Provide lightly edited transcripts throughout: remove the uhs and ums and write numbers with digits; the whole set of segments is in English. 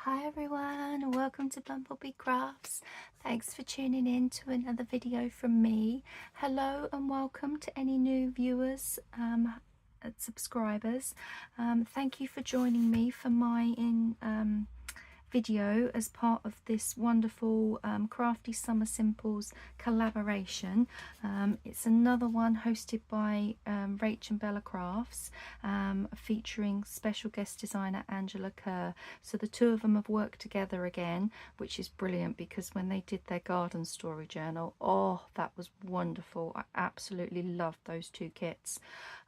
Hi everyone, welcome to BumbleBeeCrafts. Thanks for tuning in to another video from me. Hello and welcome to any new viewers and subscribers. Thank you for joining me for my video as part of this wonderful Crafty Summer Simples collaboration. It's another one hosted by Rach and Bella Crafts, featuring special guest designer Angela Kerr. So the two of them have worked together again, which is brilliant because when they did their garden story journal, oh, that was wonderful. I absolutely loved those two kits,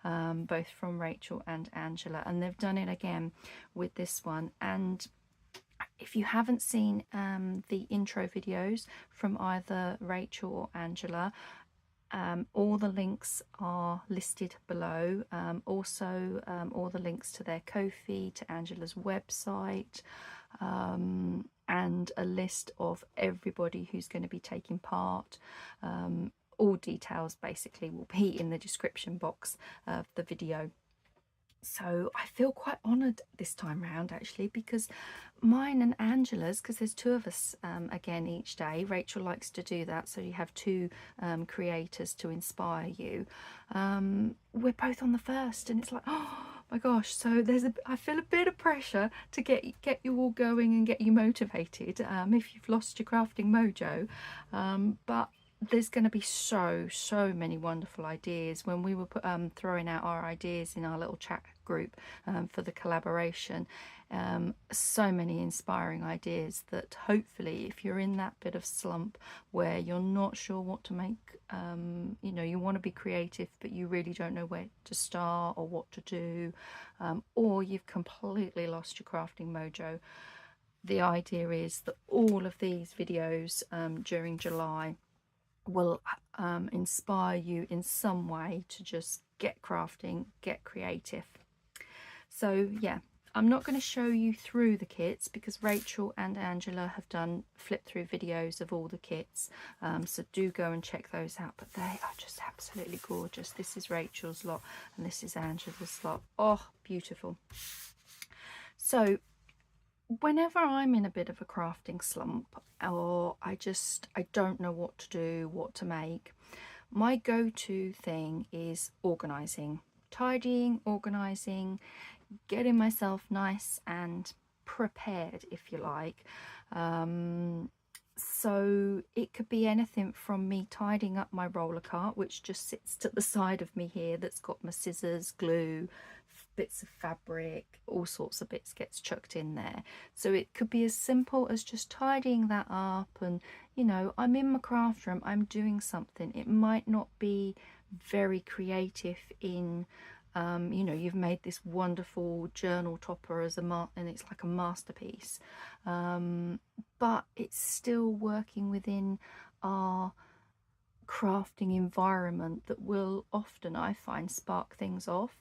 both from Rachel and Angela, and they've done it again with this one. And if you haven't seen the intro videos from either Rachel or Angela, all the links are listed below. Also, all the links to their Ko-fi, to Angela's website, and a list of everybody who's going to be taking part. All details basically will be in the description box of the video. So I feel quite honoured this time round actually, because mine and Angela's, because there's two of us again each day. Rachel likes to do that, so you have two creators to inspire you. We're both on the first, and it's like, oh my gosh, so I feel a bit of pressure to get you all going and get you motivated if you've lost your crafting mojo, but there's going to be so many wonderful ideas. When we were throwing out our ideas in our little chat group for the collaboration, so many inspiring ideas that hopefully, if you're in that bit of slump where you're not sure what to make, you know, you want to be creative but you really don't know where to start or what to do, or you've completely lost your crafting mojo, the idea is that all of these videos during July will inspire you in some way to just get crafting, get creative. So yeah, I'm not going to show you through the kits because Rachel and Angela have done flip through videos of all the kits, so do go and check those out, but they are just absolutely gorgeous. This is Rachel's lot and this is Angela's lot. Oh, beautiful. So whenever I'm in a bit of a crafting slump, or I don't know what to do, what to make, my go-to thing is organising, tidying, organising, getting myself nice and prepared, if you like. So it could be anything from me tidying up my roller cart, which just sits to the side of me here, that's got my scissors, glue, bits of fabric, all sorts of bits gets chucked in there. So it could be as simple as just tidying that up, and you know, I'm in my craft room, I'm doing something. It might not be very creative in you know, you've made this wonderful journal topper as and it's like a masterpiece, but it's still working within our crafting environment that will often, I find, spark things off.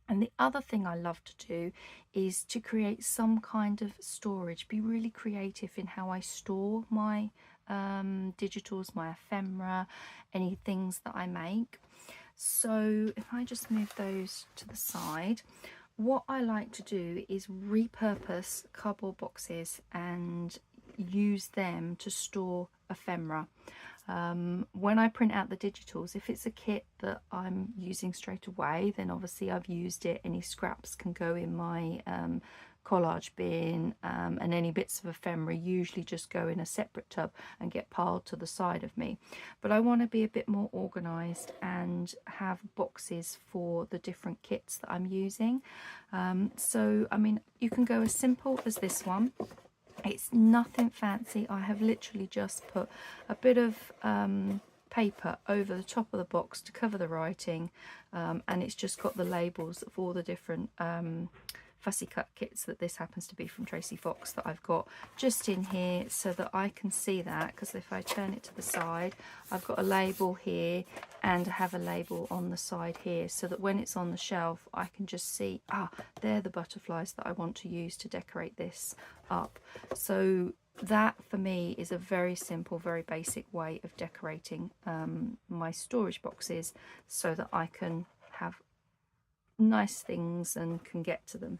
And the other thing I love to do is to create some kind of storage, be really creative in how I store my digitals, my ephemera, any things that I make. So if I just move those to the side, what I like to do is repurpose cardboard boxes and use them to store ephemera. When I print out the digitals, if it's a kit that I'm using straight away, then obviously I've used it. Any scraps can go in my collage bin, and any bits of ephemera usually just go in a separate tub and get piled to the side of me. But I want to be a bit more organised and have boxes for the different kits that I'm using. So I mean, you can go as simple as this one. It's nothing fancy. I have literally just put a bit of paper over the top of the box to cover the writing, and it's just got the labels of all the different fussy cut kits that this happens to be from Tracy Fox that I've got just in here, so that I can see that, because if I turn it to the side, I've got a label here and I have a label on the side here, so that when it's on the shelf I can just see, ah, they're the butterflies that I want to use to decorate this up. So that for me is a very simple, very basic way of decorating my storage boxes, so that I can have nice things and can get to them.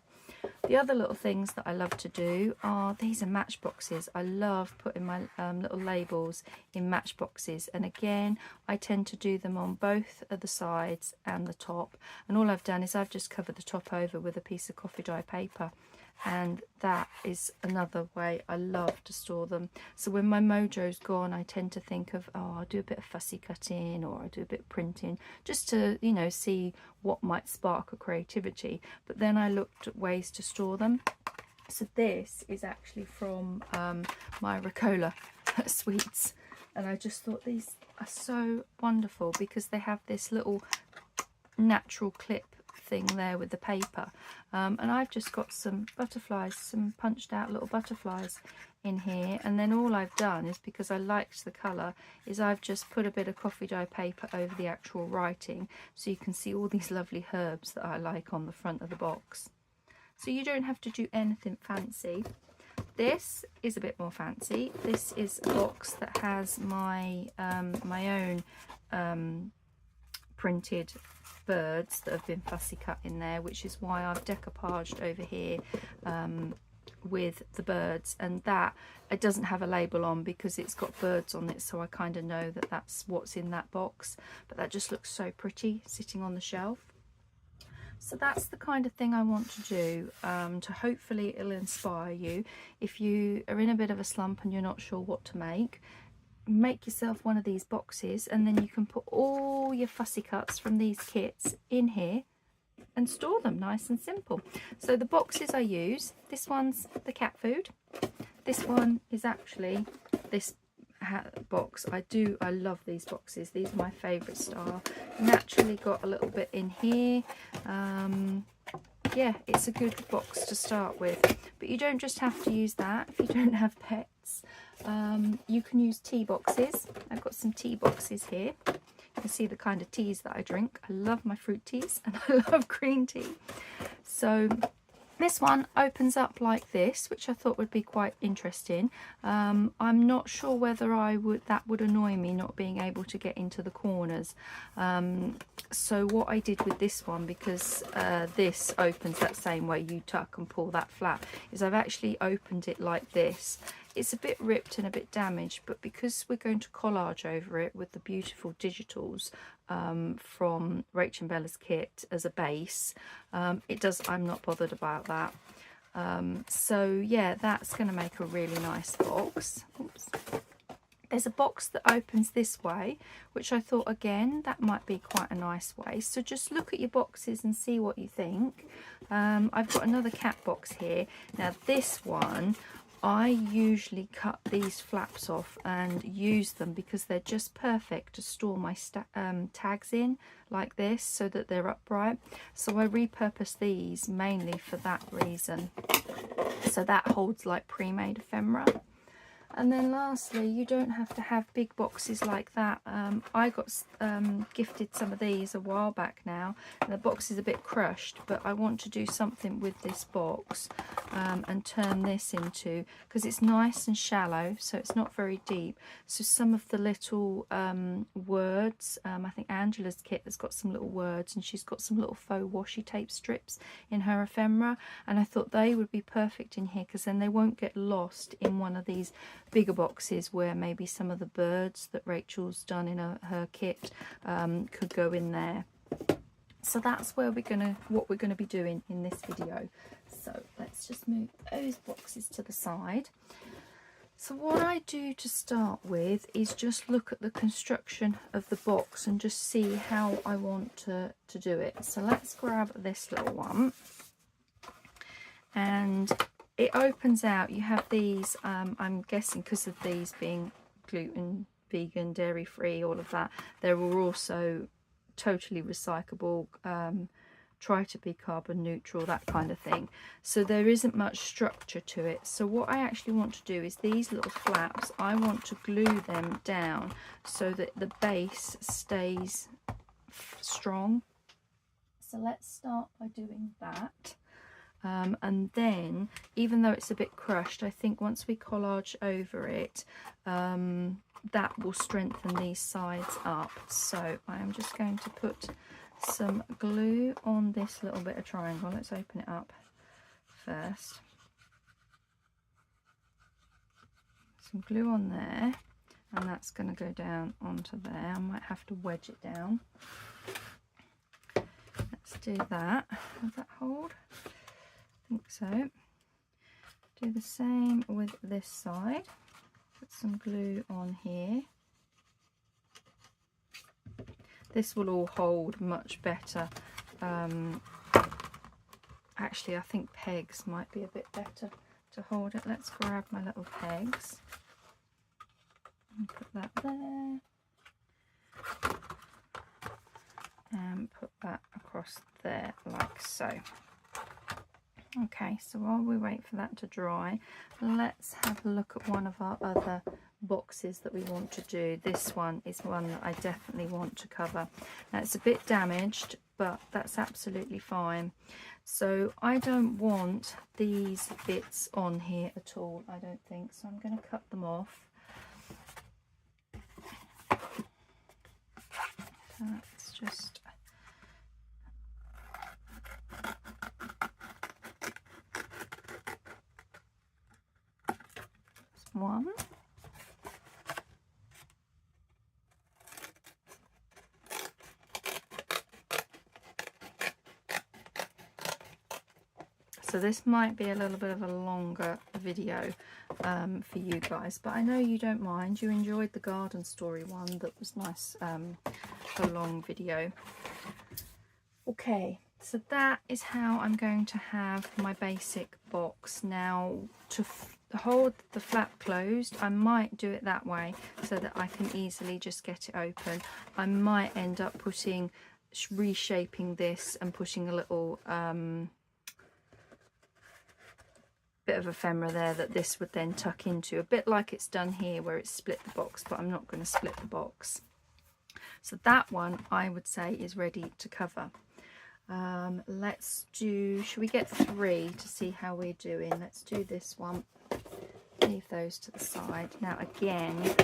The other little things that I love to do are, these are matchboxes. I love putting my little labels in matchboxes, and again I tend to do them on both of the sides and the top, and all I've done is I've just covered the top over with a piece of coffee dye paper, and that is another way I love to store them. So when my Mojo's gone, I tend to think of, oh, I'll do a bit of fussy cutting, or I'll do a bit of printing, just to, you know, see what might spark a creativity. But then I looked at ways to store them. So this is actually from my Ricola sweets, and I just thought these are so wonderful because they have this little natural clip thing there with the paper, and I've just got some butterflies, some punched out little butterflies in here, and then all I've done is, because I liked the colour, is I've just put a bit of coffee dye paper over the actual writing, so you can see all these lovely herbs that I like on the front of the box. So you don't have to do anything fancy. This is a bit more fancy. This is a box that has my my own printed birds that have been fussy cut in there, which is why I've decoupaged over here with the birds, and that it doesn't have a label on because it's got birds on it, so I kind of know that that's what's in that box, but that just looks so pretty sitting on the shelf. So that's the kind of thing I want to do, to hopefully it'll inspire you. If you are in a bit of a slump and you're not sure what to make yourself one of these boxes, and then you can put all your fussy cuts from these kits in here and store them nice and simple. So the boxes I use, this one's the cat food, this one is actually this box. I love these boxes, these are my favourite style. Naturally got a little bit in here. Yeah, it's a good box to start with, but you don't just have to use that if you don't have pets. You can use tea boxes. I've got some tea boxes here. You can see the kind of teas that I drink. I love my fruit teas and I love green tea. So this one opens up like this, which I thought would be quite interesting. I'm not sure whether that would annoy me, not being able to get into the corners. So what I did with this one, because this opens that same way, you tuck and pull that flat, is I've actually opened it like this. It's a bit ripped and a bit damaged, but because we're going to collage over it with the beautiful digitals from Rach and Bella's kit as a base, I'm not bothered about that. So yeah, that's going to make a really nice box. Oops. There's a box that opens this way, which I thought, again, that might be quite a nice way. So just look at your boxes and see what you think. I've got another cat box here. Now this one, I usually cut these flaps off and use them because they're just perfect to store my tags in like this, so that they're upright. So I repurpose these mainly for that reason. So that holds like pre-made ephemera. And then lastly, you don't have to have big boxes like that. I got gifted some of these a while back now, and the box is a bit crushed, but I want to do something with this box and turn this into, because it's nice and shallow, so it's not very deep. So some of the little words, I think Angela's kit has got some little words, and she's got some little faux washi tape strips in her ephemera, and I thought they would be perfect in here, because then they won't get lost in one of these bigger boxes where maybe some of the birds that Rachel's done in her kit could go in there. So that's where what we're gonna be doing in this video. So let's just move those boxes to the side. So what I do to start with is just look at the construction of the box and just see how I want to do it. So let's grab this little one, and it opens out. You have these, I'm guessing because of these being gluten, vegan, dairy free, all of that, they were also totally recyclable, try to be carbon neutral, that kind of thing. So there isn't much structure to it. So what I actually want to do is these little flaps, I want to glue them down so that the base stays strong. So let's start by doing that. And then, even though it's a bit crushed, I think once we collage over it, that will strengthen these sides up. So I am just going to put some glue on this little bit of triangle. Let's open it up first. Some glue on there, and that's going to go down onto there. I might have to wedge it down. Let's do that. Does that hold? I think so. Do the same with this side. Put some glue on here. This will all hold much better. Actually, I think pegs might be a bit better to hold it. Let's grab my little pegs and put that there. And put that across there like so. Okay, so while we wait for that to dry, let's have a look at one of our other boxes that we want to do. This one is one that I definitely want to cover. Now it's a bit damaged, but that's absolutely fine. So I don't want these bits on here at all, I don't think, so I'm going to cut them off. That's just one. So this might be a little bit of a longer video for you guys, but I know you don't mind. You enjoyed the garden story one that was nice, a long video. Okay, so that is how I'm going to have my basic box. Now to hold the flap closed, I might do it that way so that I can easily just get it open. I might end up reshaping this and putting a little bit of ephemera there that this would then tuck into, a bit like it's done here where it's split the box, but I'm not going to split the box. So that one I would say is ready to cover. Let's do, should we get 3 to see how we're doing? Let's do this one, leave those to the side. Now again,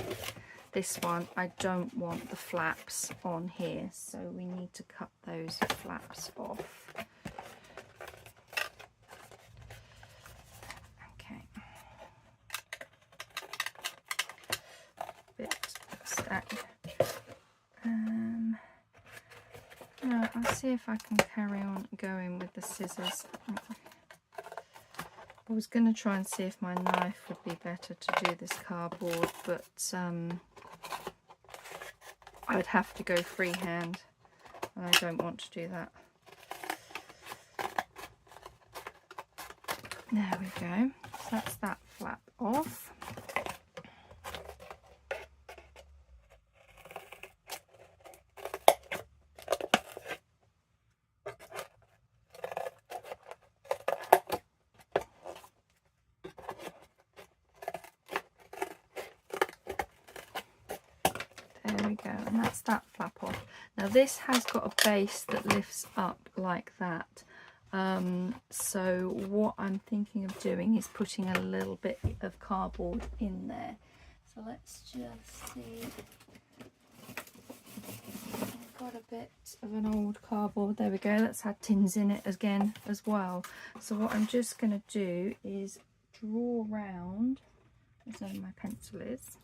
this one I don't want the flaps on here, so we need to cut those flaps off. No, I'll see if I can carry on going with the scissors. I was going to try and see if my knife would be better to do this cardboard, but I'd have to go freehand, and I don't want to do that. There we go. So that's that flap off. There we go, and that's that flap off. Now this has got a base that lifts up like that. So what I'm thinking of doing is putting a little bit of cardboard in there. So let's just see. I've got a bit of an old cardboard. There we go. That's had tins in it again as well. So what I'm just going to do is draw around, as though my pencil is,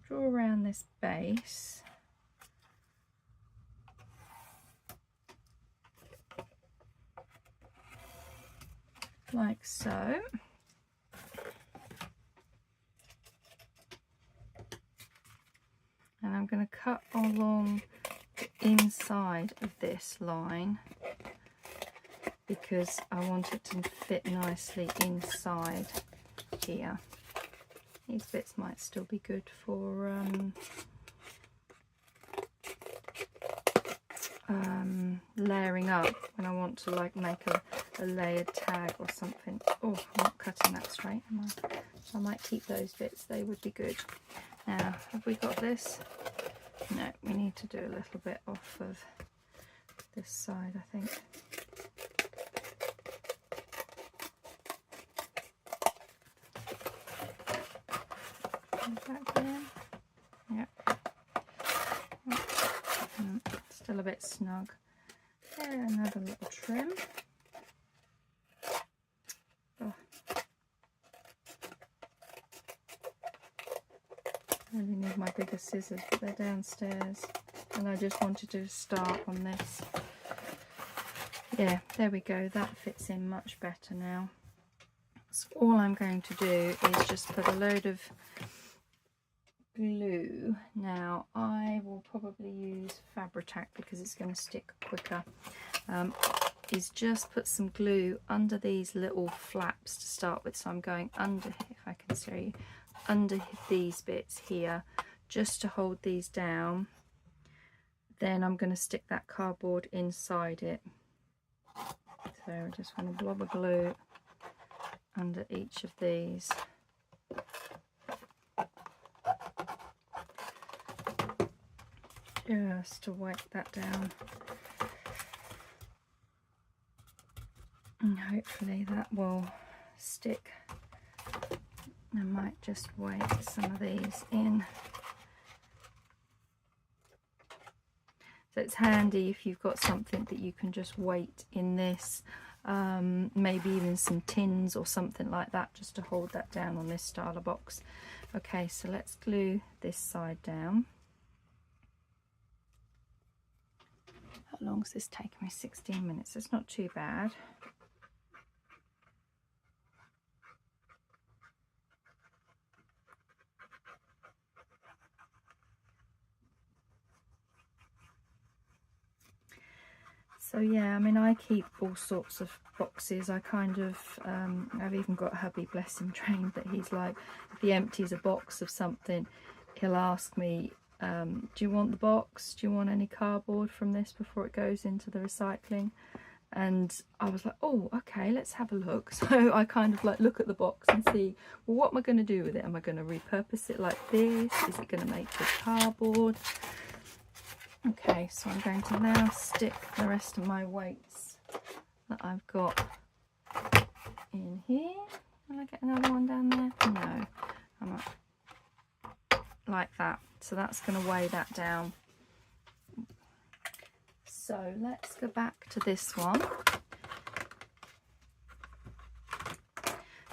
draw around this base. Like so. And I'm going to cut along the inside of this line because I want it to fit nicely inside here. These bits might still be good for layering up when I want to like make a layered tag or something. Oh, I'm not cutting that straight, am I? So I might keep those bits, they would be good. Now, have we got this? No, we need to do a little bit off of this side, I think. Back there. Yep. Still a bit snug. There, another little trim. my bigger scissors, but they're downstairs, and I just wanted to start on this. Yeah, there we go, that fits in much better now. So all I'm going to do is just put a load of glue. Now I will probably use Fabri-Tac because it's going to stick quicker. Is just put some glue under these little flaps to start with. So I'm going under, if I can show you, under these bits here, just to hold these down. Then I'm going to stick that cardboard inside it. So I just want to blob of glue under each of these. Just to wipe that down. And hopefully that will stick. I might just weight some of these in. So it's handy if you've got something that you can just weight in this, maybe even some tins or something like that, just to hold that down on this style of box. Okay, so let's glue this side down. How long has this taken me? 16 minutes. It's not too bad. So yeah, I mean, I keep all sorts of boxes. I kind of, I've even got a hubby, bless him, trained that he's like, if he empties a box of something, he'll ask me, do you want the box? Do you want any cardboard from this before it goes into the recycling? And I was like, oh, okay, let's have a look. So I kind of like look at the box and see, well, what am I going to do with it? Am I going to repurpose it like this? Is it going to make good cardboard? Okay, so I'm going to now stick the rest of my weights that I've got in here. Will I get another one down there? No, I'm not. Like that. So that's going to weigh that down. So let's go back to this one.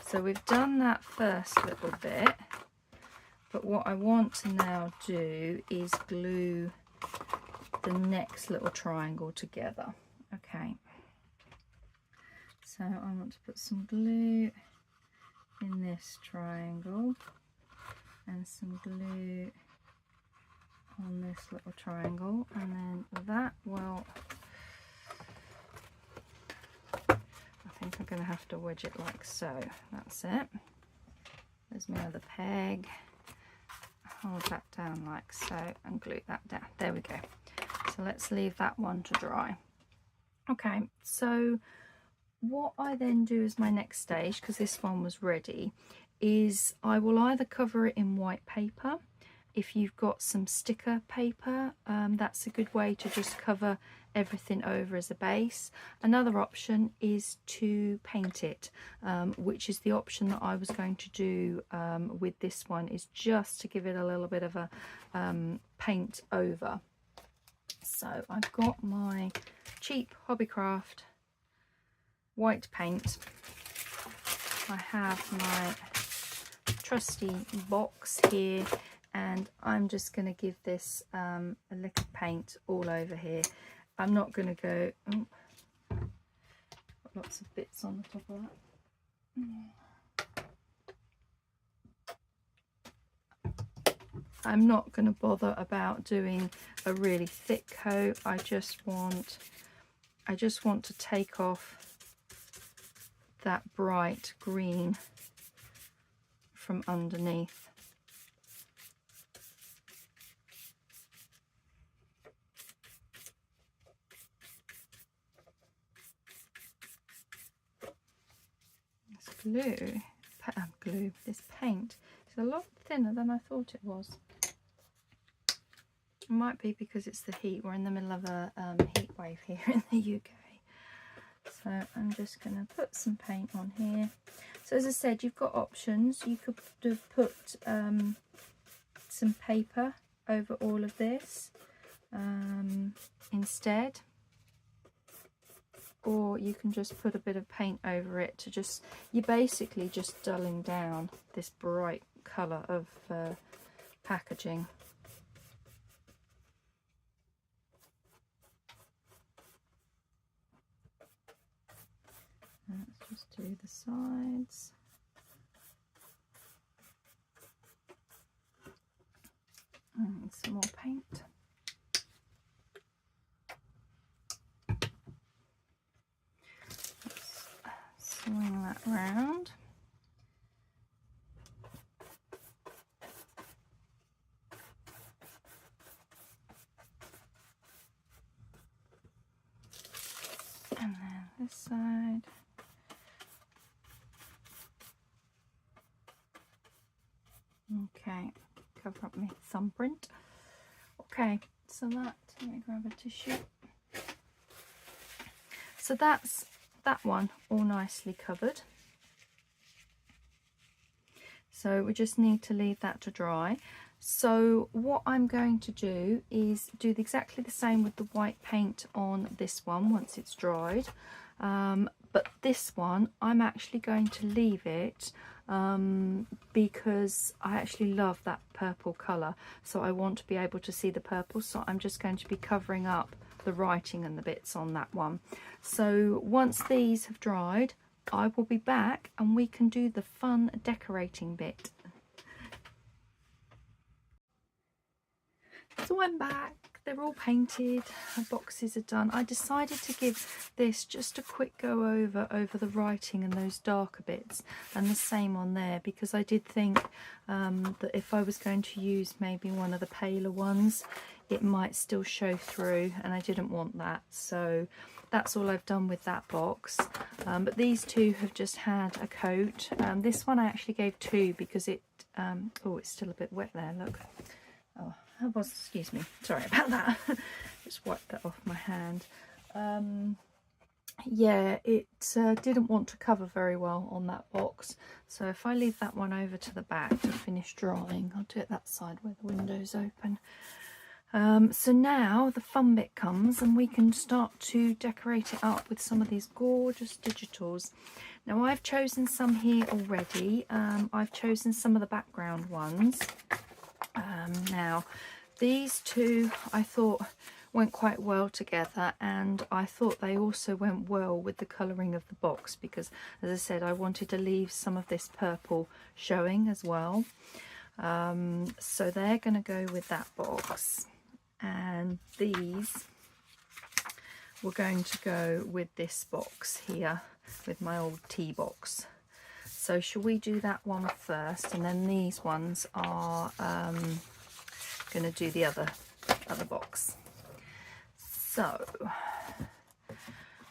So we've done that first little bit, but what I want to now do is glue the next little triangle together. Okay, so I want to put some glue in this triangle and some glue on this little triangle, and then that will, I think I'm going to have to wedge it like so. That's it. There's my other peg. Hold that down like so and glue that down. There we go. So let's leave that one to dry. Okay, so what I then do as my next stage, because this one was ready, is I will either cover it in white paper. If you've got some sticker paper, that's a good way to just cover everything over as a base. Another option is to paint it, which is the option that I was going to do with this one, is just to give it a little bit of a paint over. So I've got my cheap Hobbycraft white paint. I have my trusty box here, and I'm just going to give this a lick of paint all over here. I'm not going to go, oh, got lots of bits on the top of that. I'm not going to bother about doing a really thick coat. I just want to take off that bright green from underneath. This paint is a lot thinner than I thought it was. It might be because it's the heat. We're in the middle of a heat wave here in the UK. So I'm just going to put some paint on here. So as I said, you've got options. You could have put some paper over all of this instead. Or you can just put a bit of paint over it to just, you're basically just dulling down this bright colour of packaging. Just do the sides. And some more paint. Let's swing that round. And then this side. Okay, cover up my thumbprint. Okay, so that, let me grab a tissue. So that's that one all nicely covered. So we just need to leave that to dry. So what I'm going to do is do exactly the same with the white paint on this one once it's dried. But this one, I'm actually going to leave it because I actually love that purple colour. So I want to be able to see the purple. So I'm just going to be covering up the writing and the bits on that one. So once these have dried, I will be back and we can do the fun decorating bit. So I'm back, they're all painted, the boxes are done. I decided to give this just a quick go over the writing and those darker bits, and the same on there, because I did think that if I was going to use maybe one of the paler ones, it might still show through, and I didn't want that. So that's all I've done with that box. But these two have just had a coat. This one I actually gave 2 because it, oh, it's still a bit wet there, look. Oh, that was, excuse me, sorry about that. Just wiped that off my hand. Yeah, it didn't want to cover very well on that box. So if I leave that one over to the back to finish drying, I'll do it that side where the window's open. So now the fun bit comes and we can start to decorate it up with some of these gorgeous digitals. Now I've chosen some here already. I've chosen some of the background ones. Now these two I thought went quite well together, and I thought they also went well with the colouring of the box, because as I said, I wanted to leave some of this purple showing as well. So they're going to go with that box, and these were going to go with this box here, with my old tea box. So shall we do that one first, and then these ones are going to do the other box. So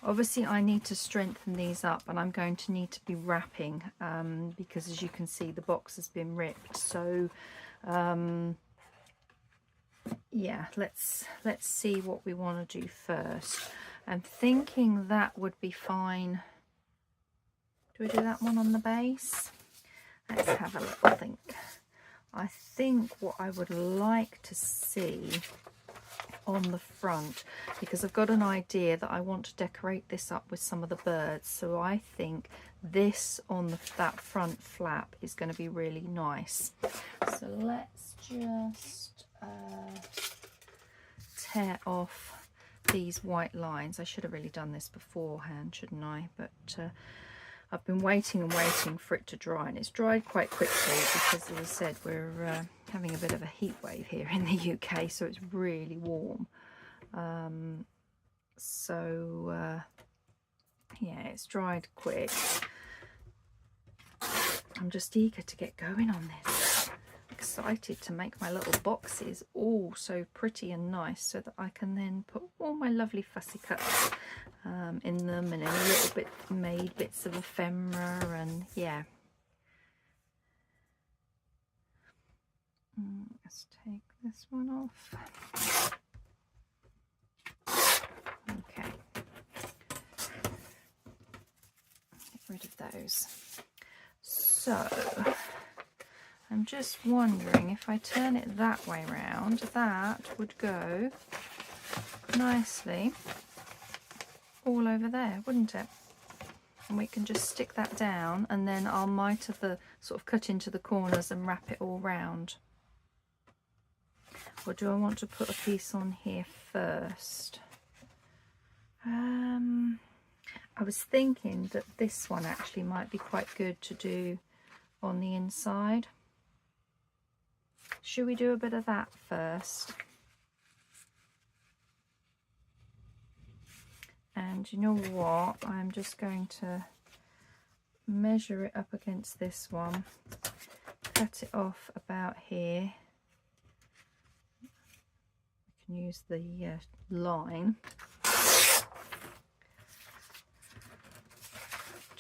obviously I need to strengthen these up, and I'm going to need to be wrapping because as you can see the box has been ripped. So yeah, let's see what we want to do first. I'm thinking that would be fine. Do we do that one on the base? Let's have a little think. I think what I would like to see on the front, because I've got an idea that I want to decorate this up with some of the birds, so I think this on that front flap is going to be really nice. So let's just tear off these white lines. I should have really done this beforehand, shouldn't I? But I've been waiting and waiting for it to dry, and it's dried quite quickly because, as I said, we're having a bit of a heat wave here in the UK, so it's really warm. Yeah, it's dried quick. I'm just eager to get going on this. Excited to make my little boxes all so pretty and nice, so that I can then put all my lovely fussy cuts in them, and in a little bit made bits of ephemera, and yeah. Let's take this one off. Okay, get rid of those. So I'm just wondering, if I turn it that way round, that would go nicely all over there, wouldn't it? And we can just stick that down, and then I'll miter the sort of cut into the corners and wrap it all round. Or do I want to put a piece on here first? I I was thinking that this one actually might be quite good to do on the inside. Should we do a bit of that first? And you know what? I'm just going to measure it up against this one, cut it off about here. We can use the line.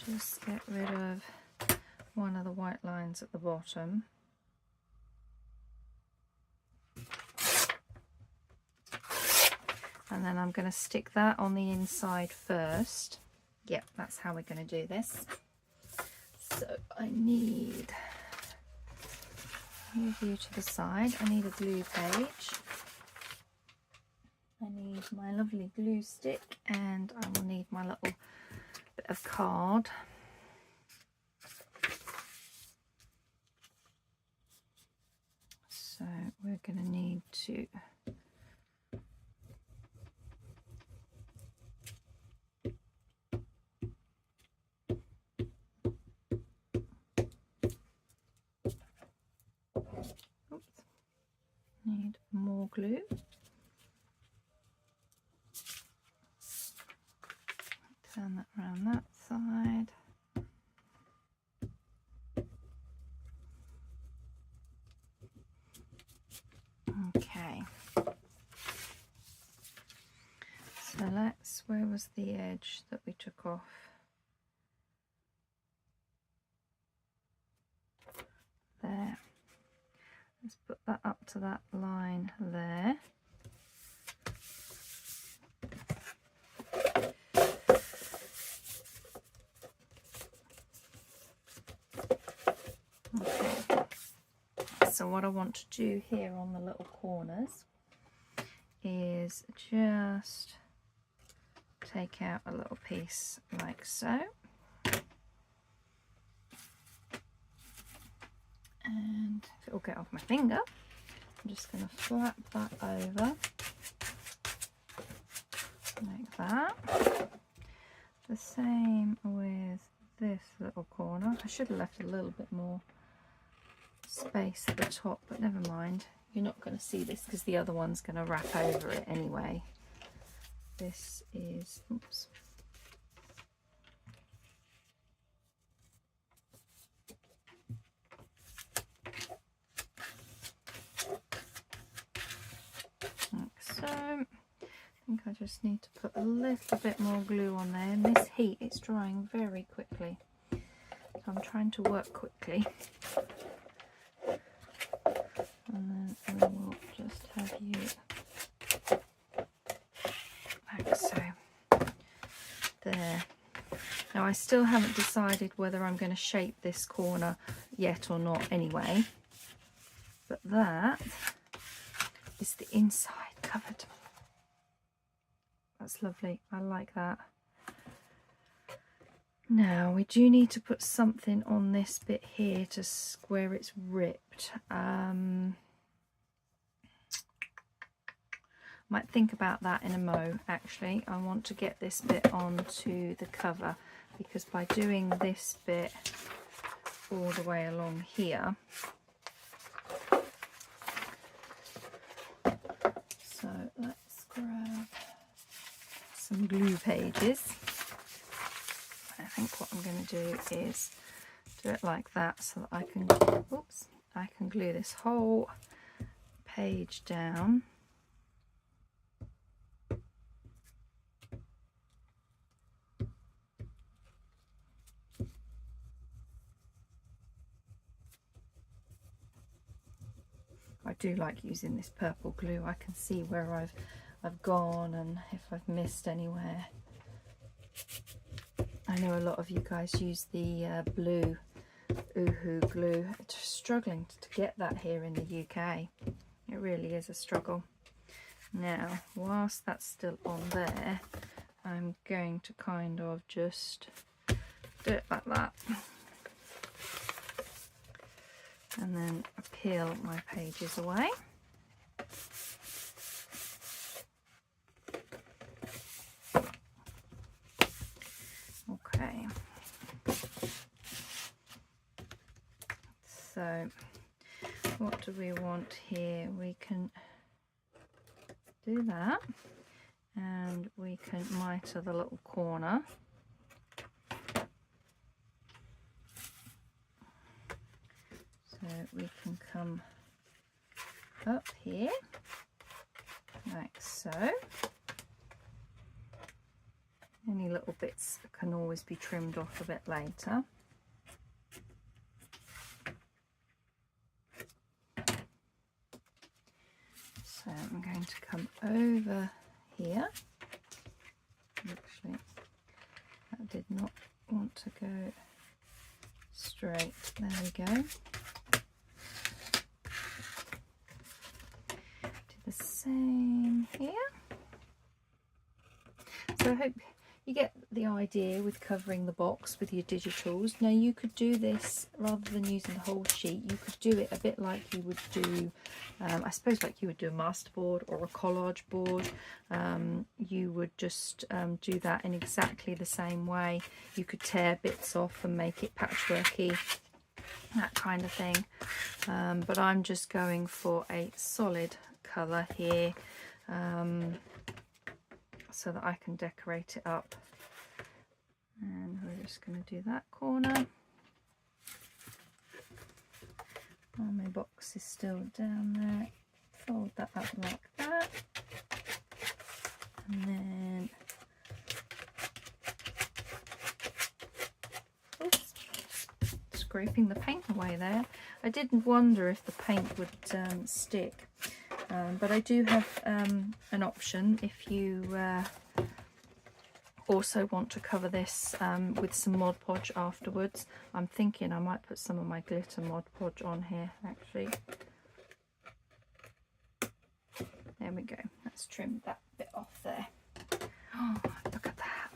Just get rid of one of the white lines at the bottom. And then I'm going to stick that on the inside first. Yep, that's how we're going to do this. So I need, move you to the side, I need a glue page. I need my lovely glue stick, and I will need my little bit of card. So we're going to need to need more glue. Turn that around that side. Okay. So let's, where was the edge that we took off? There. Let's put that up to that line there. Okay. So what I want to do here on the little corners is just take out a little piece like so. And if it will get off my finger, I'm just going to flap that over like that. The same with this little corner. I should have left a little bit more space at the top, but never mind. You're not going to see this because the other one's going to wrap over it anyway. This is, oops. So I think I just need to put a little bit more glue on there. In this heat, it's drying very quickly. So I'm trying to work quickly. And then we will just have you like so. There. Now I still haven't decided whether I'm going to shape this corner yet or not anyway. But that is the inside covered. That's lovely. I like that. Now we do need to put something on this bit here to where it's ripped. Might think about that in a mo. Actually, I want to get this bit onto the cover, because by doing this bit all the way along here, so let's grab some glue pages. I think what I'm going to do is do it like that so that I can, oops, I can glue this whole page down. I do like using this purple glue. I can see where I've gone and if I've missed anywhere. I know a lot of you guys use the blue Uhu glue. Just struggling to get that here in the UK. It really is a struggle. Now, whilst that's still on there, I'm going to kind of just do it like that. And then peel my pages away. So what do we want here? We can do that, and we can miter the little corner. So we can come up here like so. Any little bits can always be trimmed off a bit later. So I'm going to come over here. Actually, that did not want to go straight. There we go. Do the same here. So I hope you get the idea with covering the box with your digitals. Now you could do this rather than using the whole sheet. You could do it a bit like you would do, I suppose like you would do a masterboard or a collage board. You would just do that in exactly the same way. You could tear bits off and make it patchworky, that kind of thing. But I'm just going for a solid colour here, so that I can decorate it up. And we're just going to do that corner. Oh, my box is still down there. Fold that up like that. And then, oops, scraping the paint away there. I did wonder if the paint would stick. But I do have an option if you also want to cover this with some Mod Podge afterwards. I'm thinking I might put some of my glitter Mod Podge on here actually. There we go. Let's trim that bit off there. Oh, look at that.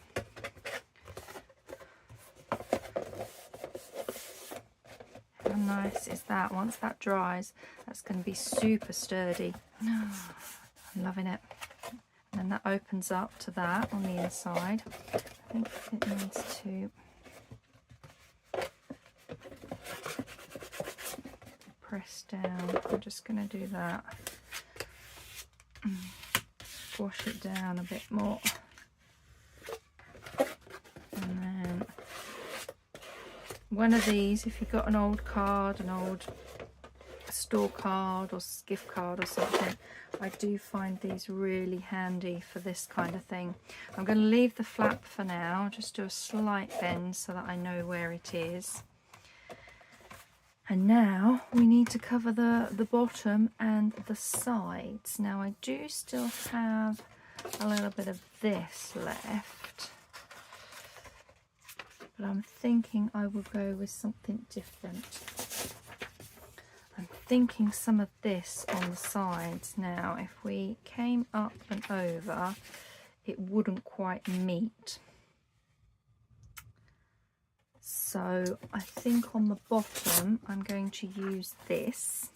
How nice is that? Once that dries, that's going to be super sturdy. I'm loving it. And then that opens up to that on the inside. I think it needs to press down. I'm just going to do that. Wash it down a bit more. And then one of these, if you've got an old card, an old store card or gift card or something, I do find these really handy for this kind of thing. I'm going to leave the flap for now, just do a slight bend so that I know where it is. And now we need to cover the bottom and the sides. Now I do still have a little bit of this left, but I'm thinking I will go with something different. I'm thinking some of this on the sides. Now if we came up and over, it wouldn't quite meet. So I think on the bottom I'm going to use this.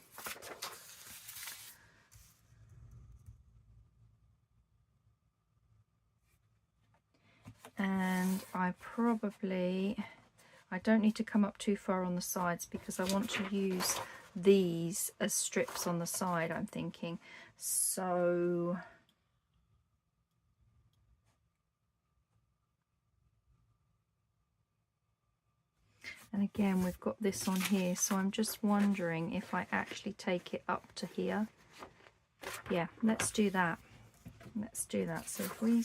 And I don't need to come up too far on the sides because I want to use these as strips on the side, I'm thinking. So and again we've got this on here, so I'm just wondering if I actually take it up to here. Yeah, let's do that. Let's do that. So if we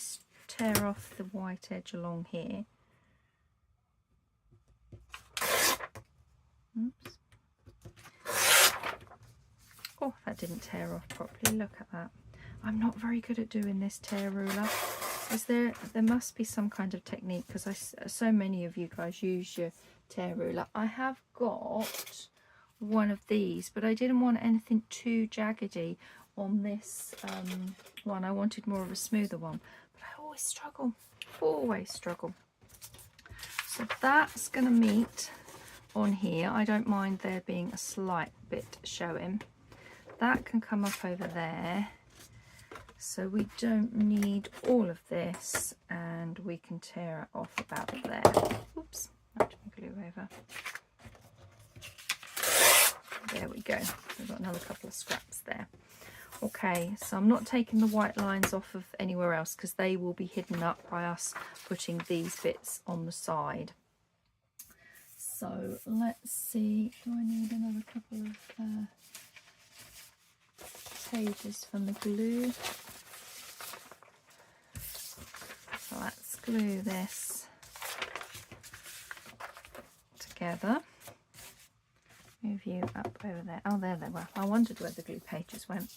tear off the white edge along here. Oops. Oh, that didn't tear off properly. Look at that. I'm not very good at doing this tear ruler. There must be some kind of technique, because so many of you guys use your tear ruler. I have got one of these, but I didn't want anything too jaggedy on this one. I wanted more of a smoother one, but I always struggle. So that's going to meet on here. I don't mind there being a slight bit showing. That can come up over there, so we don't need all of this, and we can tear it off about there. Oops, that didn't glue over. Okay, so I'm not taking the white lines off of anywhere else because they will be hidden up by us putting these bits on the side. So let's see, do I need another couple of pages from the glue? So let's glue this together. Move you up over there. Oh, there they were. I wondered where the glue pages went.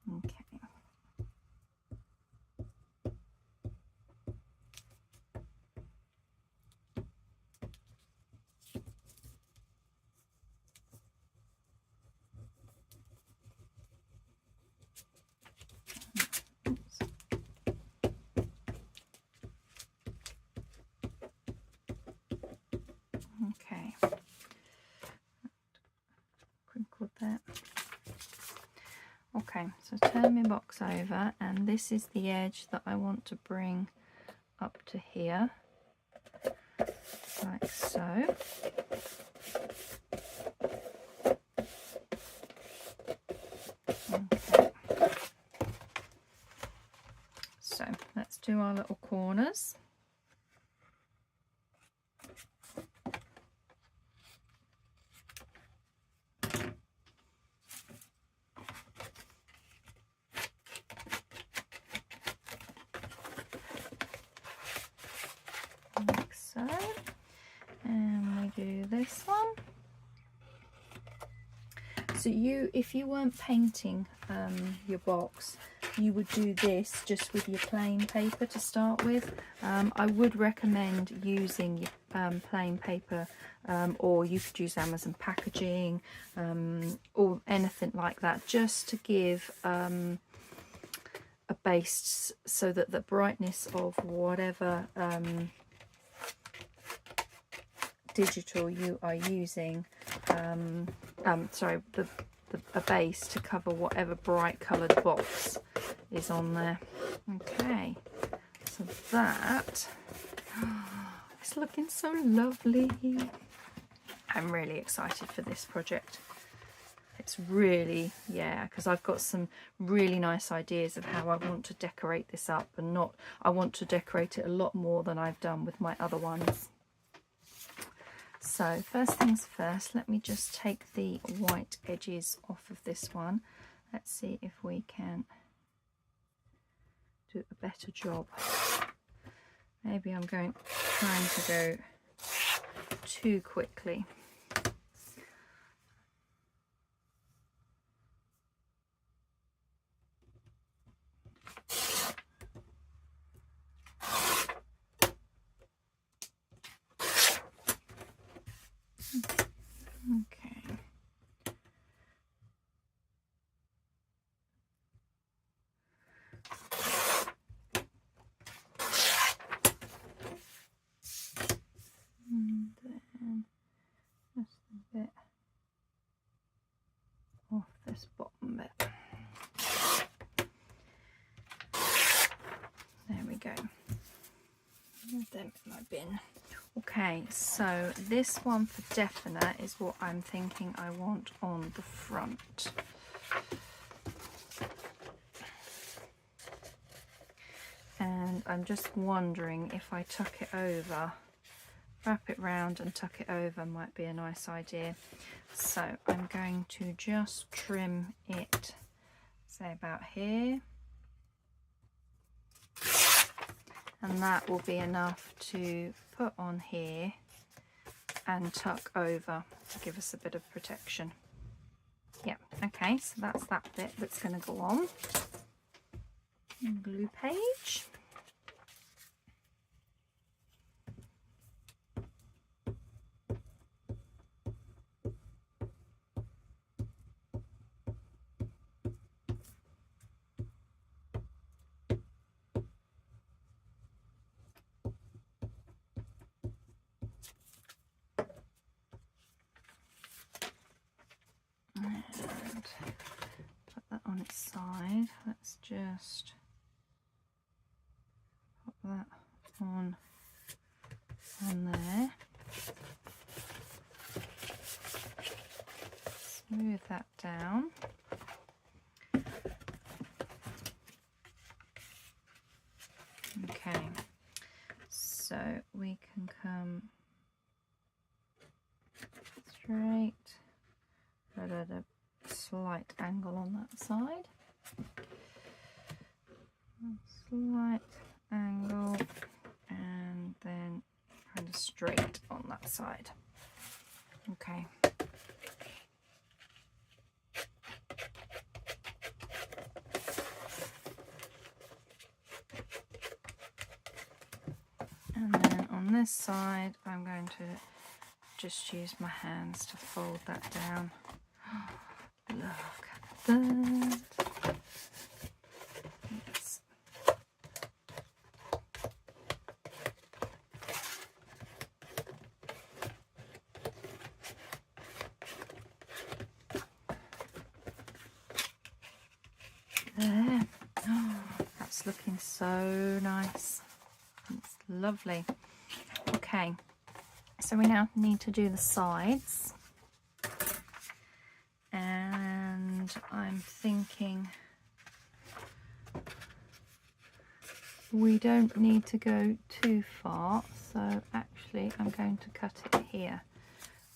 Okay. Okay, crinkled that. Okay, so turn my box over, and this is the edge that I want to bring up to here, like so. Okay. So let's do our little corners. Like so, and we do this one. So if you weren't painting your box, you would do this just with your plain paper to start with. I would recommend using your plain paper, or you could use Amazon packaging, or anything like that, just to give a base so that the brightness of whatever digital you are using, sorry, a base to cover whatever bright coloured box is on there. Okay, so that is looking so lovely. I'm really excited for this project. It's really, yeah, because I've got some really nice ideas of how I want to decorate this up, and I want to decorate it a lot more than I've done with my other ones. So first things first, let me just take the white edges off of this one. Let's see if we can do a better job. Maybe I'm trying to go too quickly. Okay. And then just a bit off this bottom bit. There we go. Move them in my bin. Okay, so this one for definite is what I'm thinking I want on the front. And I'm just wondering if I tuck it over, wrap it round and tuck it over might be a nice idea. So I'm going to just trim it, say about here. And that will be enough to put on here and tuck over to give us a bit of protection. Yeah, okay, so that's that bit that's going to go on. Glue page. And put that on its side. Let's just put that on there. smooth that down. Okay, so we can come straight, but at a slight angle on that side. Slight angle, and then kind of straight on that side. Okay. And then on this side, I'm going to just use my hands to fold that down. Look at that. Yes. There. Oh, that's looking so nice. It's lovely. Okay, so we now need to do the sides, and I'm thinking we don't need to go too far, so actually I'm going to cut it here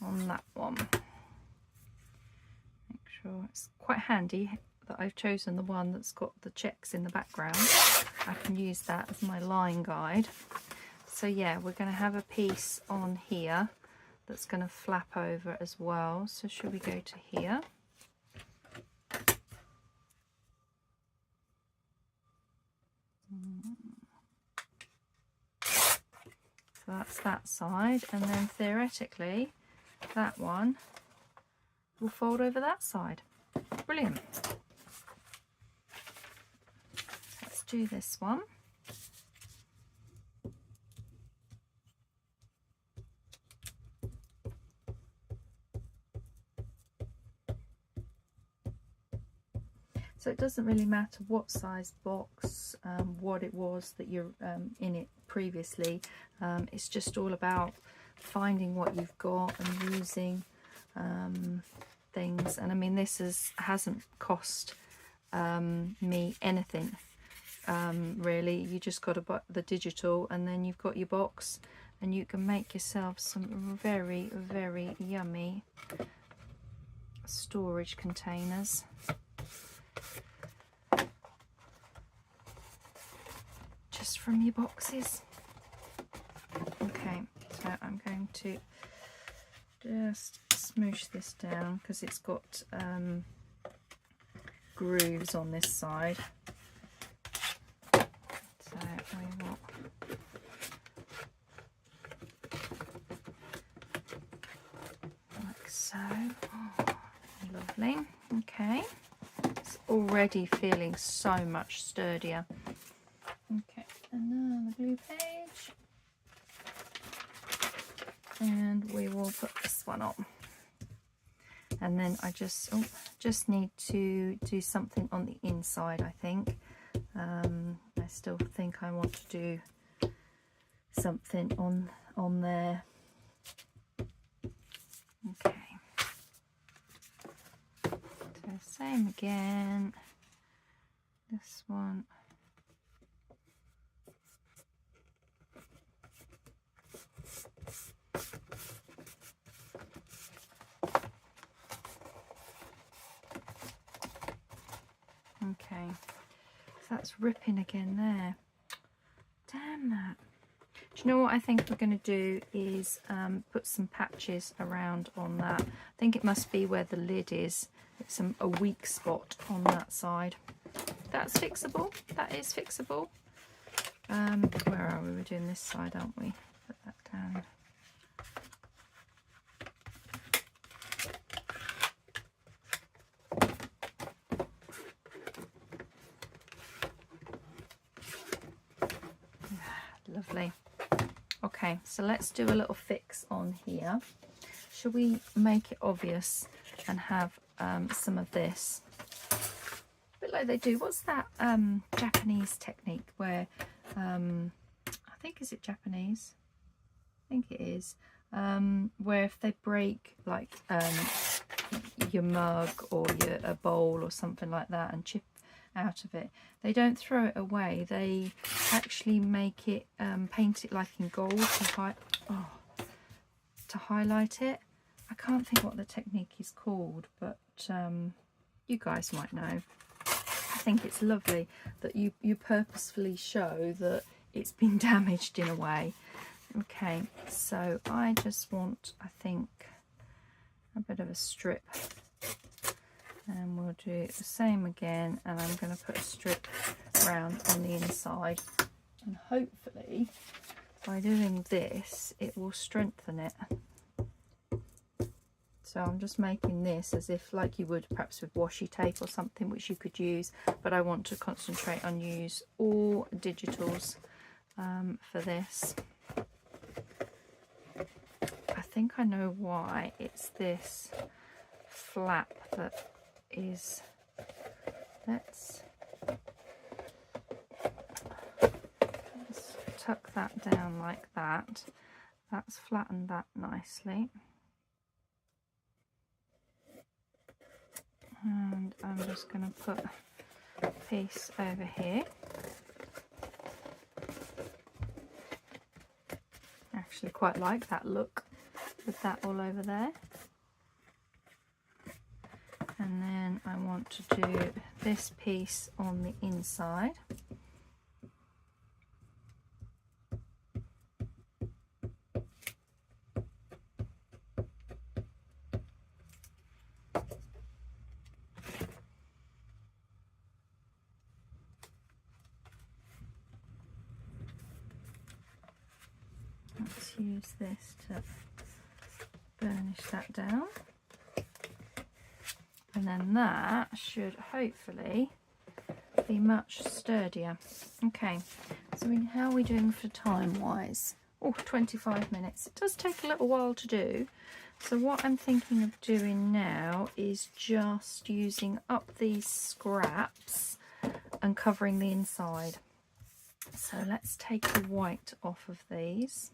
on that one. Make sure it's quite handy that I've chosen the one that's got the checks in the background. I can use that as my line guide. So yeah, we're going to have a piece on here that's going to flap over as well. So should we go to here? So that's that side, and then theoretically that one will fold over that side. Brilliant. Let's do this one. So it doesn't really matter what size box, what it was that you're in it previously. It's just all about finding what you've got and using things. And I mean, this hasn't cost me anything really. You just got to buy the digital, and then you've got your box, and you can make yourself some very, very yummy storage containers. Just from your boxes. Okay, so I'm going to just smoosh this down because it's got grooves on this side. So we will like so. Oh, lovely. Okay, it's already feeling so much sturdier. Okay, and now the glue page, and we will put this one on. And then I just need to do something on the inside, I think. I still think I want to do something on there. Okay, so same again, this one. Okay, so that's ripping again there. Damn that. Do you know what I think we're going to do is put some patches around on that. I think it must be where the lid is. It's a weak spot on that side. That's fixable. That is fixable. Where are we? We're doing this side, aren't we? Put that down. Lovely. Okay, so let's do a little fix on here. Should we make it obvious and have some of this? A bit like they do. What's that Japanese technique where, I think, is it Japanese? I think it is. Where if they break like your mug or a bowl or something like that and chip out of it. They don't throw it away, they actually make it, paint it like in gold to highlight it. I can't think what the technique is called, but you guys might know. I think it's lovely that you purposefully show that it's been damaged in a way. Okay, so I just want, I think, a bit of a strip, and we'll do the same again, and I'm going to put a strip round on the inside, and hopefully by doing this it will strengthen it. So I'm just making this as if like you would perhaps with washi tape or something, which you could use, but I want to concentrate on use all digitals for this. I think I know why. It's this flap that is, let's tuck that down like that. That's flattened that nicely. And I'm just going to put a piece over here. I actually quite like that look with that all over there. And then I want to do this piece on the inside. Let's use this to burnish that down, and then that should hopefully be much sturdier. Okay, so how are we doing for time wise? Oh, 25 minutes. It does take a little while to do, so what I'm thinking of doing now is just using up these scraps and covering the inside. So let's take the white off of these.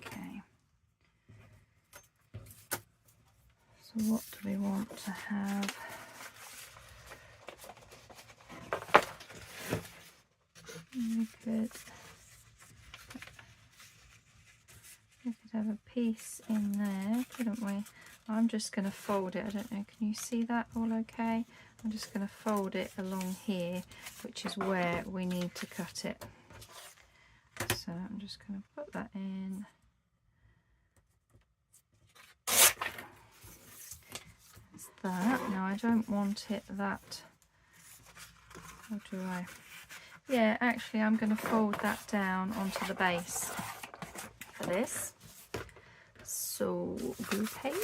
Okay, so what do we want to have? We could have a piece in there, couldn't we? I'm just going to fold it. I don't know, can you see that all okay? I'm just going to fold it along here, which is where we need to cut it. So I'm just going to put that in. That's that. Now I don't want it that, how do I? Yeah, actually I'm going to fold that down onto the base for this. So, glue page.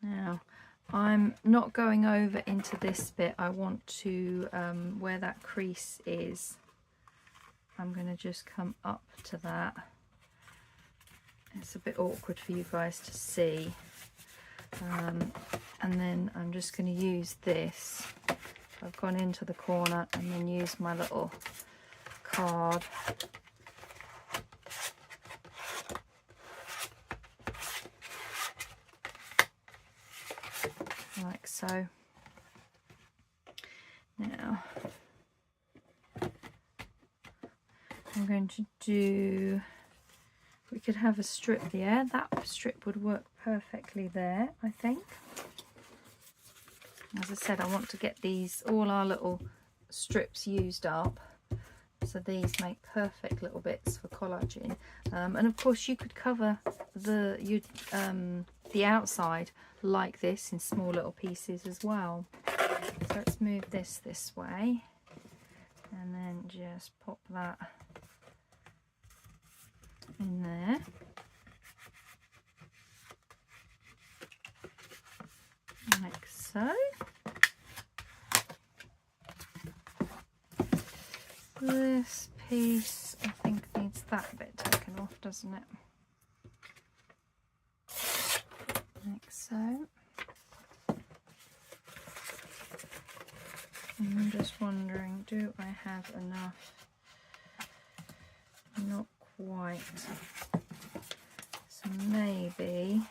Now, I'm not going over into this bit. I want to, where that crease is, I'm going to just come up to that. It's a bit awkward for you guys to see. And then I'm just going to use this. I've gone into the corner and then use my little card. Like so. Now I'm going to do, we could have a strip there. That strip would work perfectly there, I think. As I said, I want to get these, all our little strips used up. So these make perfect little bits for collaging, and of course you could cover the outside like this in small little pieces as well. So let's move this way, and then just pop that in there. Like so. This piece, I think, needs that bit taken off, doesn't it? Like so. And I'm just wondering, do I have enough? Not quite. So maybe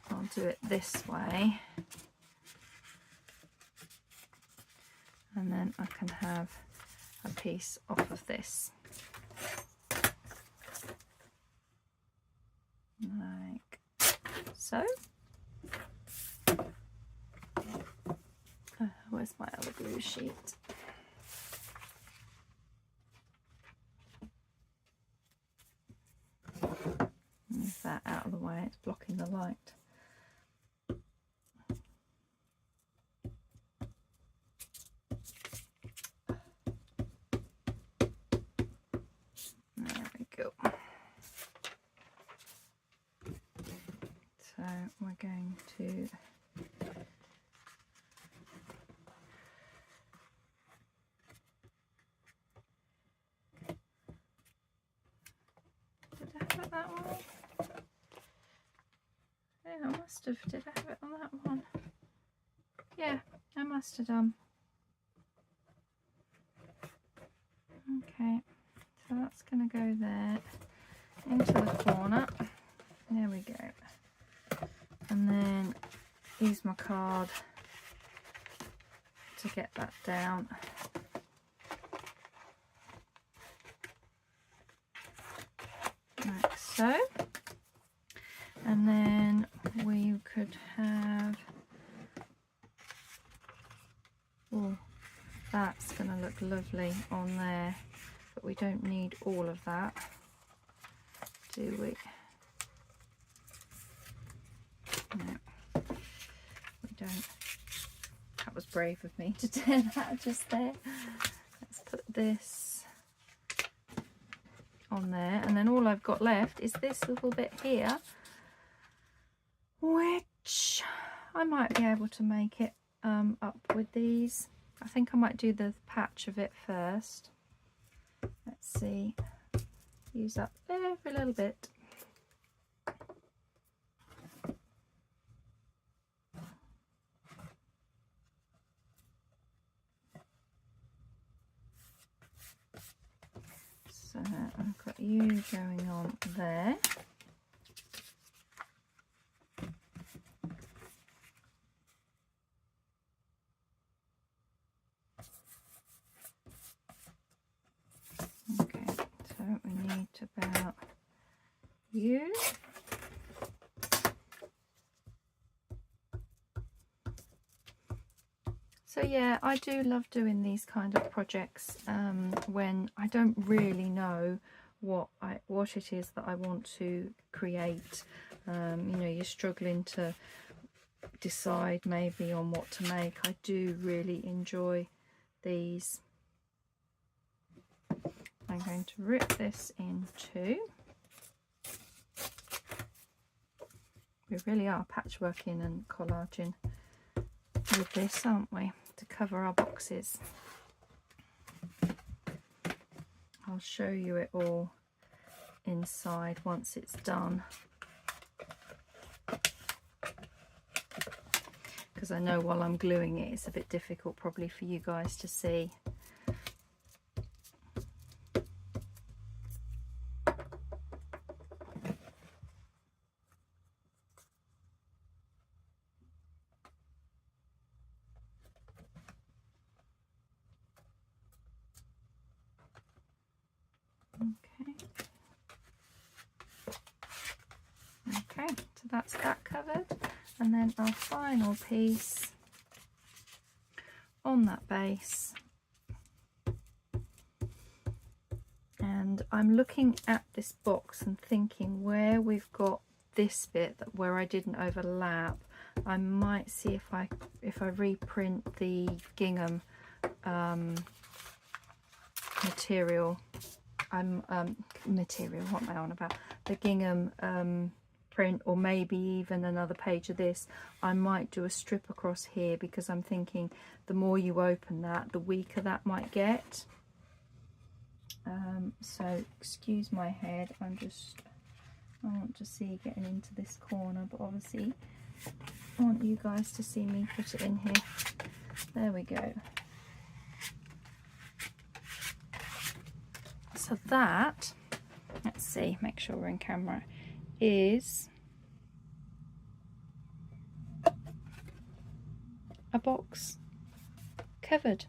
I'll do it this way. And then I can have a piece off of this. Like so. Where's my other glue sheet? Move that out of the way, it's blocking the light. There we go. So we're going to that one. Yeah, I must have. Did I have it on that one? Yeah, I must have done. Okay, so that's going to go there into the corner. There we go. And then use my card to get that down. Like so. And then we could have, oh, that's going to look lovely on there, but we don't need all of that, do we? No, we don't. That was brave of me to do that just there. Let's put this on there, and then all I've got left is this little bit here, which I might be able to make it up with these. I think I might do the patch of it first. Let's see, use up every little bit. So I've got you going on there. Okay, so we need about you. So yeah, I do love doing these kind of projects when I don't really know what it is that I want to create. You know, you're struggling to decide maybe on what to make. I do really enjoy these. I'm going to rip this in two. We really are patchworking and collaging with this, aren't we, to cover our boxes. I'll show you it all inside once it's done, because I know while I'm gluing it, it's a bit difficult probably for you guys to see. Okay, so that's that covered, and then our final piece on that base I'm looking at this box and thinking where we've got this bit where I didn't overlap. I might see if I reprint the gingham material. What am I on about? The gingham print, or maybe even another page of this. I might do a strip across here, because I'm thinking the more you open that, the weaker that might get. So excuse my head, I want to see getting into this corner, but obviously I want you guys to see me put it in here. There we go. So that, let's see, make sure we're in camera, is a box covered.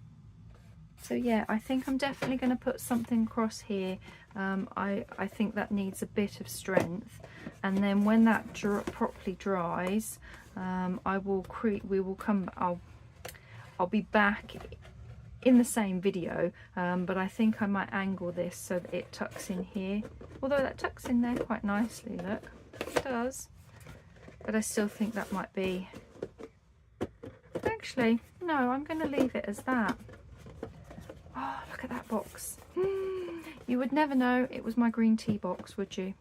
So yeah, I think I'm definitely going to put something across here. I think that needs a bit of strength, and then when that properly dries, I'll be back in the same video, but I think I might angle this so that it tucks in here, although that tucks in there quite nicely, look, it does. But I still think that might be, actually no, I'm going to leave it as that. Oh, look at that box. You would never know it was my green tea box, would you?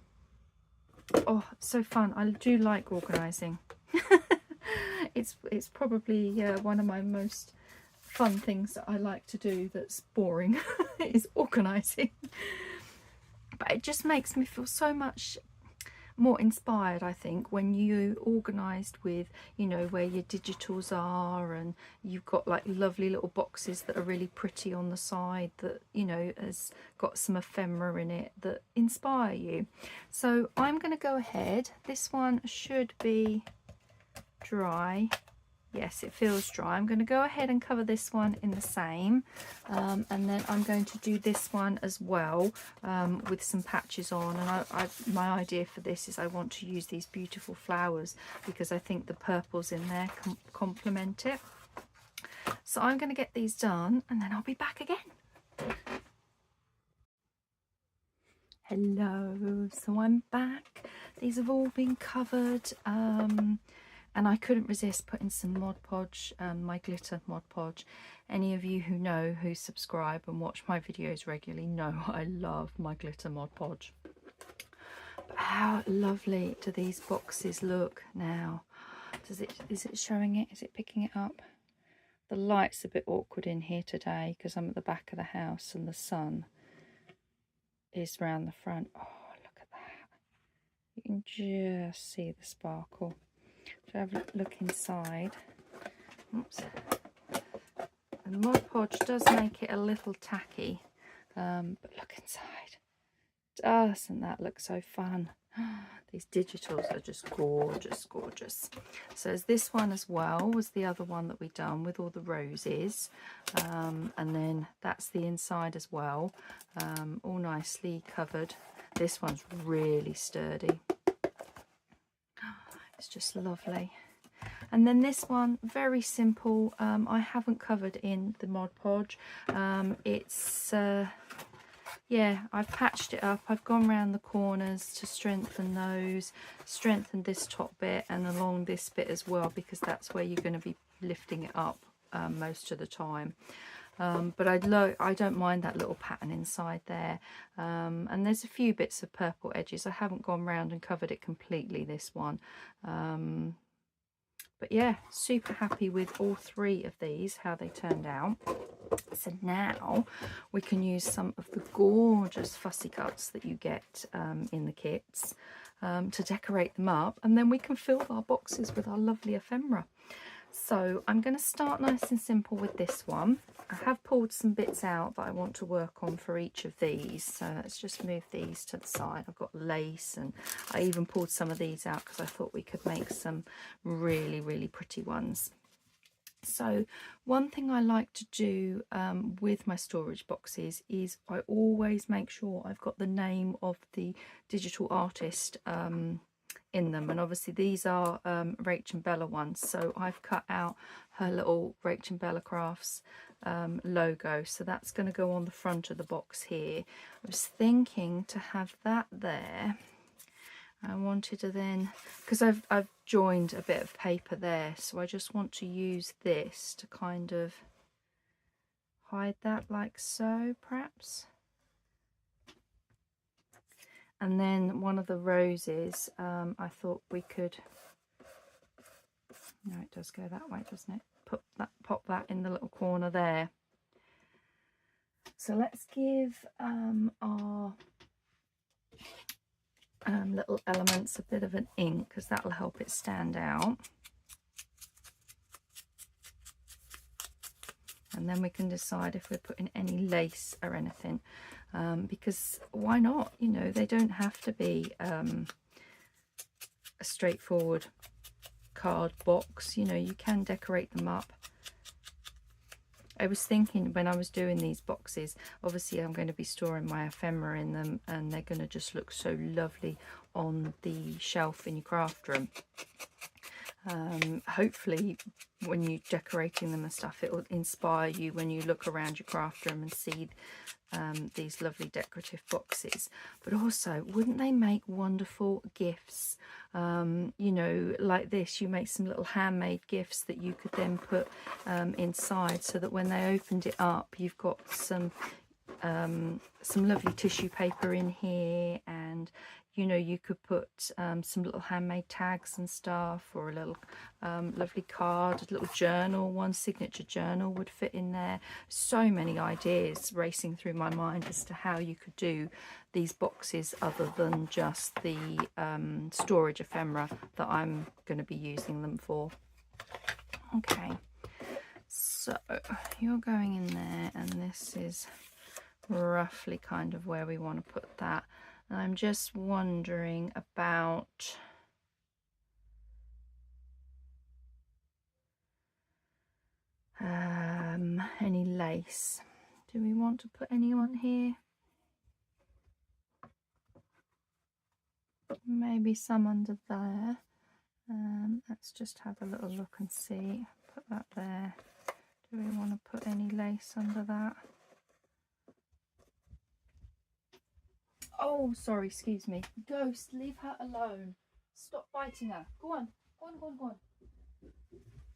Oh, so fun. I do like organising. It's probably one of my most fun things that I like to do that's boring is organising. But it just makes me feel so much more inspired, I think, when you organised with, you know, where your digitals are, and you've got like lovely little boxes that are really pretty on the side that, you know, has got some ephemera in it that inspire you. So I'm going to go ahead, this one should be dry. Yes, it feels dry. I'm going to go ahead and cover this one in the same, and then I'm going to do this one as well with some patches on. And my idea for this is I want to use these beautiful flowers because I think the purples in there complement it. So I'm going to get these done and then I'll be back again. Hello, so I'm back. These have all been covered. And I couldn't resist putting some Mod Podge, my glitter Mod Podge. Any of you who subscribe and watch my videos regularly know I love my glitter Mod Podge. But how lovely do these boxes look now? Is it showing it? Is it picking it up? The light's a bit awkward in here today because I'm at the back of the house and the sun is round the front. Oh, look at that. You can just see the sparkle. To have a look inside. Oops. The Mod Podge does make it a little tacky, but look inside. Doesn't that look so fun? These digitals are just gorgeous, gorgeous. So there's this one as well, was the other one that we done with all the roses, and then that's the inside as well, all nicely covered. This one's really sturdy. It's just lovely. And then this one, very simple. I haven't covered in the Mod Podge. Yeah, I've patched it up. I've gone around the corners to strengthen those, strengthened this top bit and along this bit as well, because that's where you're going to be lifting it up most of the time. But I don't mind that little pattern inside there, and there's a few bits of purple edges. I haven't gone round and covered it completely, this one, but yeah, super happy with all three of these, how they turned out. So now we can use some of the gorgeous fussy cuts that you get in the kits to decorate them up, and then we can fill our boxes with our lovely ephemera. So I'm going to start nice and simple with this one. I have pulled some bits out that I want to work on for each of these. So let's just move these to the side. I've got lace, and I even pulled some of these out because I thought we could make some really, really pretty ones. So one thing I like to do with my storage boxes is I always make sure I've got the name of the digital artist in them, and obviously these are Rach and Bella ones, so I've cut out her little Rach and Bella Crafts logo, so that's going to go on the front of the box here. I was thinking to have that there. I wanted to then, because I've joined a bit of paper there, so I just want to use this to kind of hide that, like so, perhaps. And then one of the roses, I thought we could, no, it does go that way, doesn't it? Pop that in the little corner there. So let's give our little elements a bit of an ink, because that'll help it stand out. And then we can decide if we're putting any lace or anything, because why not? You know, they don't have to be a straightforward card box. You know, you can decorate them up. I was thinking when I was doing these boxes, obviously I'm going to be storing my ephemera in them, and they're going to just look so lovely on the shelf in your craft room. Hopefully when you're decorating them and stuff, it will inspire you when you look around your craft room and see these lovely decorative boxes. But also, wouldn't they make wonderful gifts? You know, like this, you make some little handmade gifts that you could then put inside, so that when they opened it up, you've got some lovely tissue paper in here, and you know, you could put some little handmade tags and stuff, or a little lovely card, a little journal. One signature journal would fit in there. So many ideas racing through my mind as to how you could do these boxes other than just the storage ephemera that I'm going to be using them for. Okay, so you're going in there, and this is roughly kind of where we want to put that. And I'm just wondering about any lace. Do we want to put any on here? Maybe some under there. Let's just have a little look and see. Put that there. Do we want to put any lace under that? Oh, sorry, excuse me. Ghost, leave her alone. Stop biting her. Go on, go on, go on, go on.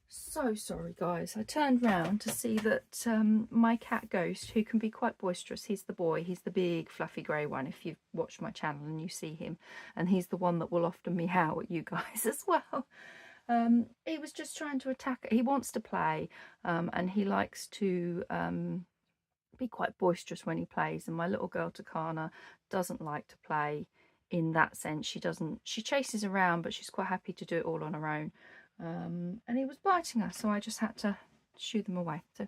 So sorry, guys. I turned round to see that my cat Ghost, who can be quite boisterous, he's the boy, he's the big fluffy grey one, if you've watched my channel and you see him, and he's the one that will often meow at you guys as well. He was just trying to attack. He wants to play, and he likes to be quite boisterous when he plays, and my little girl Takana doesn't like to play in that sense. She chases around, but she's quite happy to do it all on her own. And he was biting her, so I just had to shoo them away. So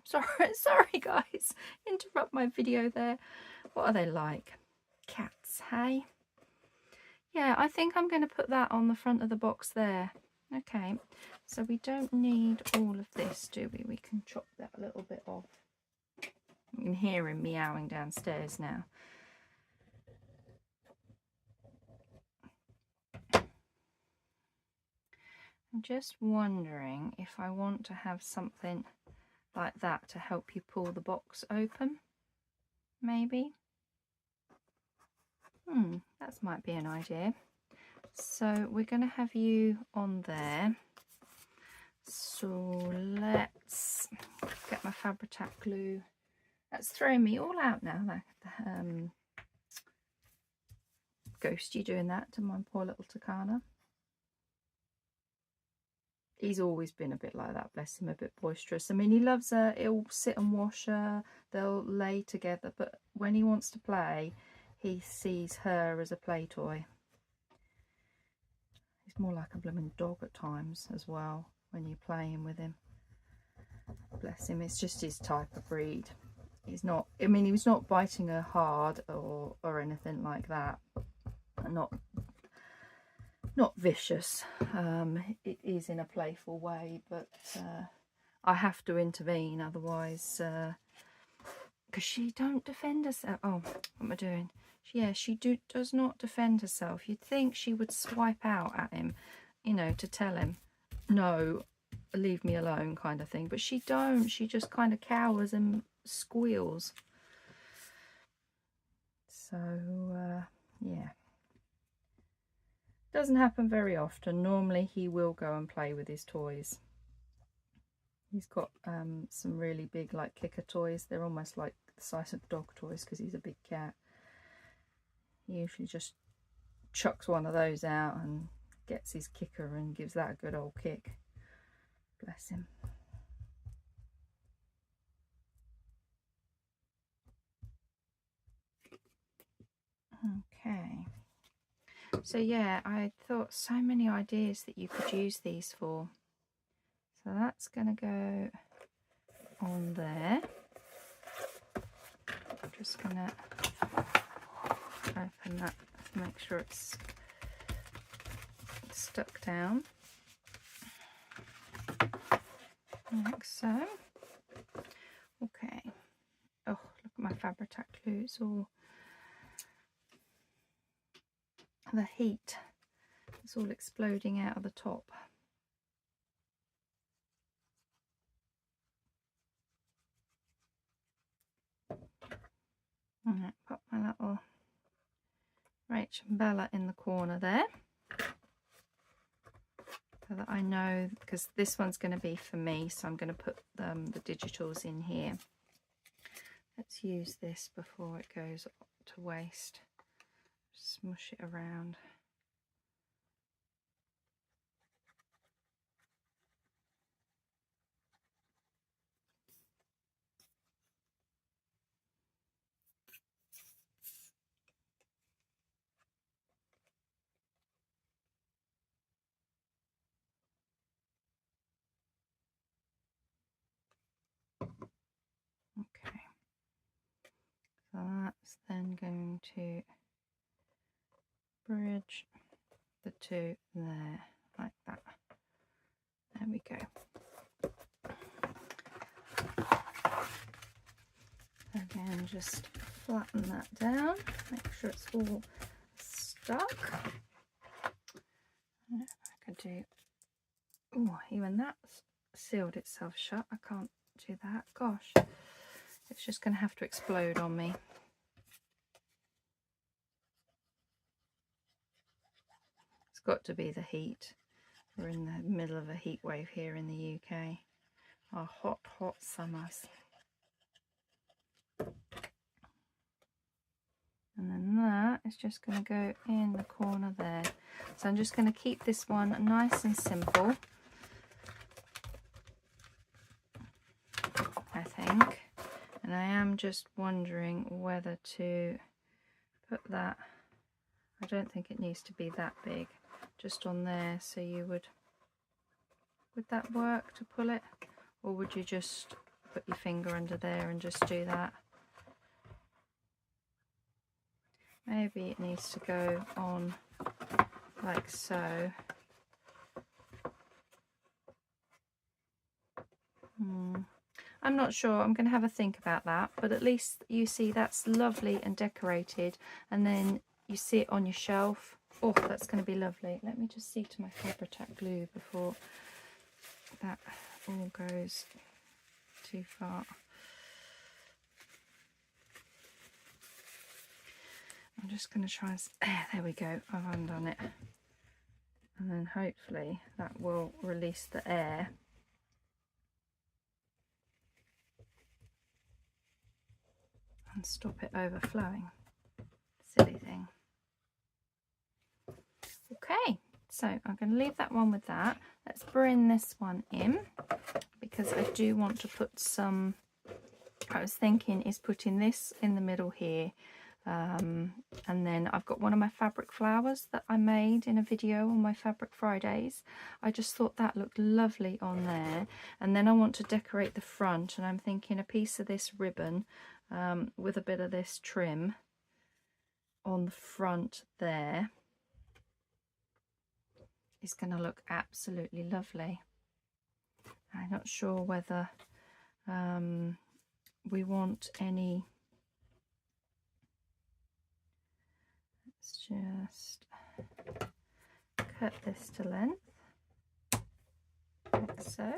sorry guys, interrupt my video there. What are they like? Cats, hey? Yeah, I think I'm going to put that on the front of the box there. Okay, so we don't need all of this, do we? We can chop that a little bit off. You can hear him meowing downstairs now. I'm just wondering if I want to have something like that to help you pull the box open, maybe. That might be an idea. So we're going to have you on there. So let's get my Fabri-Tac glue. That's throwing me all out now. Ghost, you doing that to my poor little Takana? He's always been a bit like that, bless him, a bit boisterous. I mean, he loves her, he'll sit and wash her, they'll lay together, but when he wants to play, he sees her as a play toy. He's more like a blooming dog at times as well, when you're playing with him. Bless him, it's just his type of breed. He's not, I mean, he was not biting her hard or anything like that. Not vicious. It is in a playful way, but I have to intervene, otherwise, because she don't defend herself. Oh, what am I doing? She does not defend herself. You'd think she would swipe out at him, you know, to tell him, no, leave me alone kind of thing, but she don't. She just kind of cowers and squeals. So yeah, doesn't happen very often. Normally he will go and play with his toys. He's got some really big like kicker toys. They're almost like the size of dog toys because he's a big cat. He usually just chucks one of those out and gets his kicker and gives that a good old kick. Bless him. Okay. So yeah, I thought so many ideas that you could use these for. So that's going to go on there. I'm just going to open that to make sure it's stuck down. Like so. Okay. Oh, look at my Fabri-Tac glue. It's all the heat. It's all exploding out of the top. Alright, put my little Rach and Bella in the corner there, so that I know, because this one's going to be for me, so I'm going to put the digitals in here. Let's use this before it goes to waste. Smush it around. Okay, so that's then going to bridge the two there, like that. There we go. Again, just flatten that down, make sure it's all stuck. If I could do, oh, even that's sealed itself shut. I can't do that. Gosh, it's just going to have to explode on me. It's got to be the heat. We're in the middle of a heat wave here in the UK. Our hot, hot summers. And then that is just going to go in the corner there. So I'm just going to keep this one nice and simple, I think. And I am just wondering whether to put that, I don't think it needs to be that big, just on there. So you would that work to pull it? Or would you just put your finger under there and just do that? Maybe it needs to go on like so. I'm not sure. I'm going to have a think about that, but at least you see that's lovely and decorated, and then you see it on your shelf. Oh, that's going to be lovely. Let me just see to my Fabri-Tac glue before that all goes too far. I'm just going to try and, there we go, I've undone it. And then hopefully that will release the air. And stop it overflowing. Silly thing. Okay, so I'm going to leave that one with that. Let's bring this one in, because I do want to put some, I was thinking is putting this in the middle here. And then I've got one of my fabric flowers that I made in a video on my Fabric Fridays. I just thought that looked lovely on there. And then I want to decorate the front, and I'm thinking a piece of this ribbon with a bit of this trim on the front there is going to look absolutely lovely. I'm not sure whether we want any. Let's just cut this to length. like so.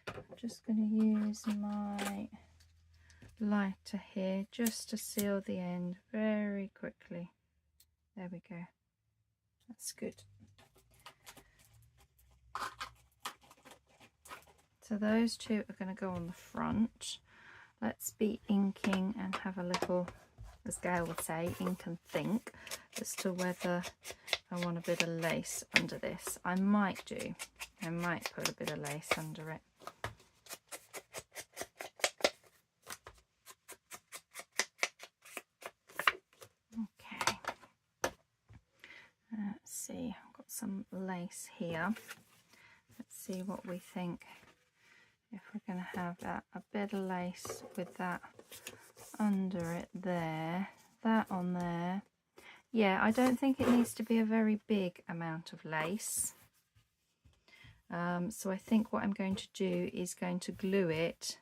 I'm just going to use my lighter here just to seal the end very quickly. There we go. That's good. So those two are going to go on the front. Let's be inking and have a little, as Gail would say, ink and think as to whether I want a bit of lace under this. I might do. I might put a bit of lace under it. Okay. Let's see. I've got some lace here. Let's see what we think. If we're going to have that, a bit of lace with that under it there, that on there. Yeah, I don't think it needs to be a very big amount of lace. So I think what I'm going to do is going to glue it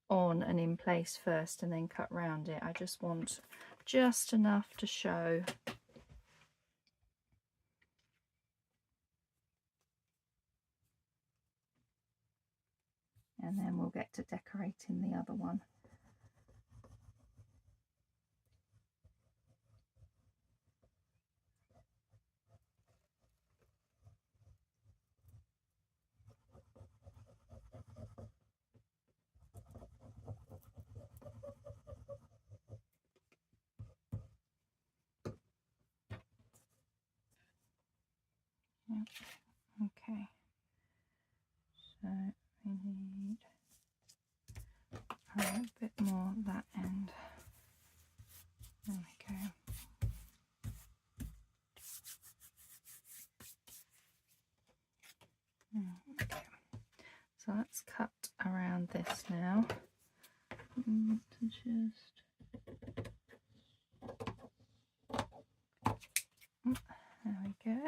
on and in place first and then cut round it. I just want just enough to show. And then we'll get to decorating the other one. Okay, so we need a bit more that end. There we go. Okay, so let's cut around this now. There we go.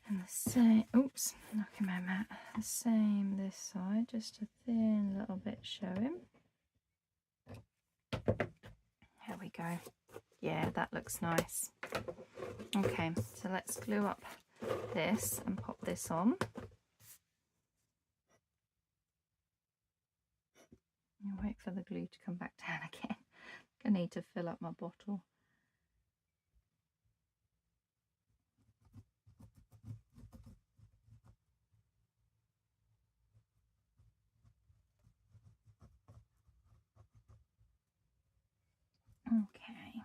And the same, oops, knocking my mat. The same this side, just a thin little bit showing. There we go. Yeah, that looks nice. Okay, so let's glue up this and pop this on. I'll wait for the glue to come back down again. I need to fill up my bottle. Okay,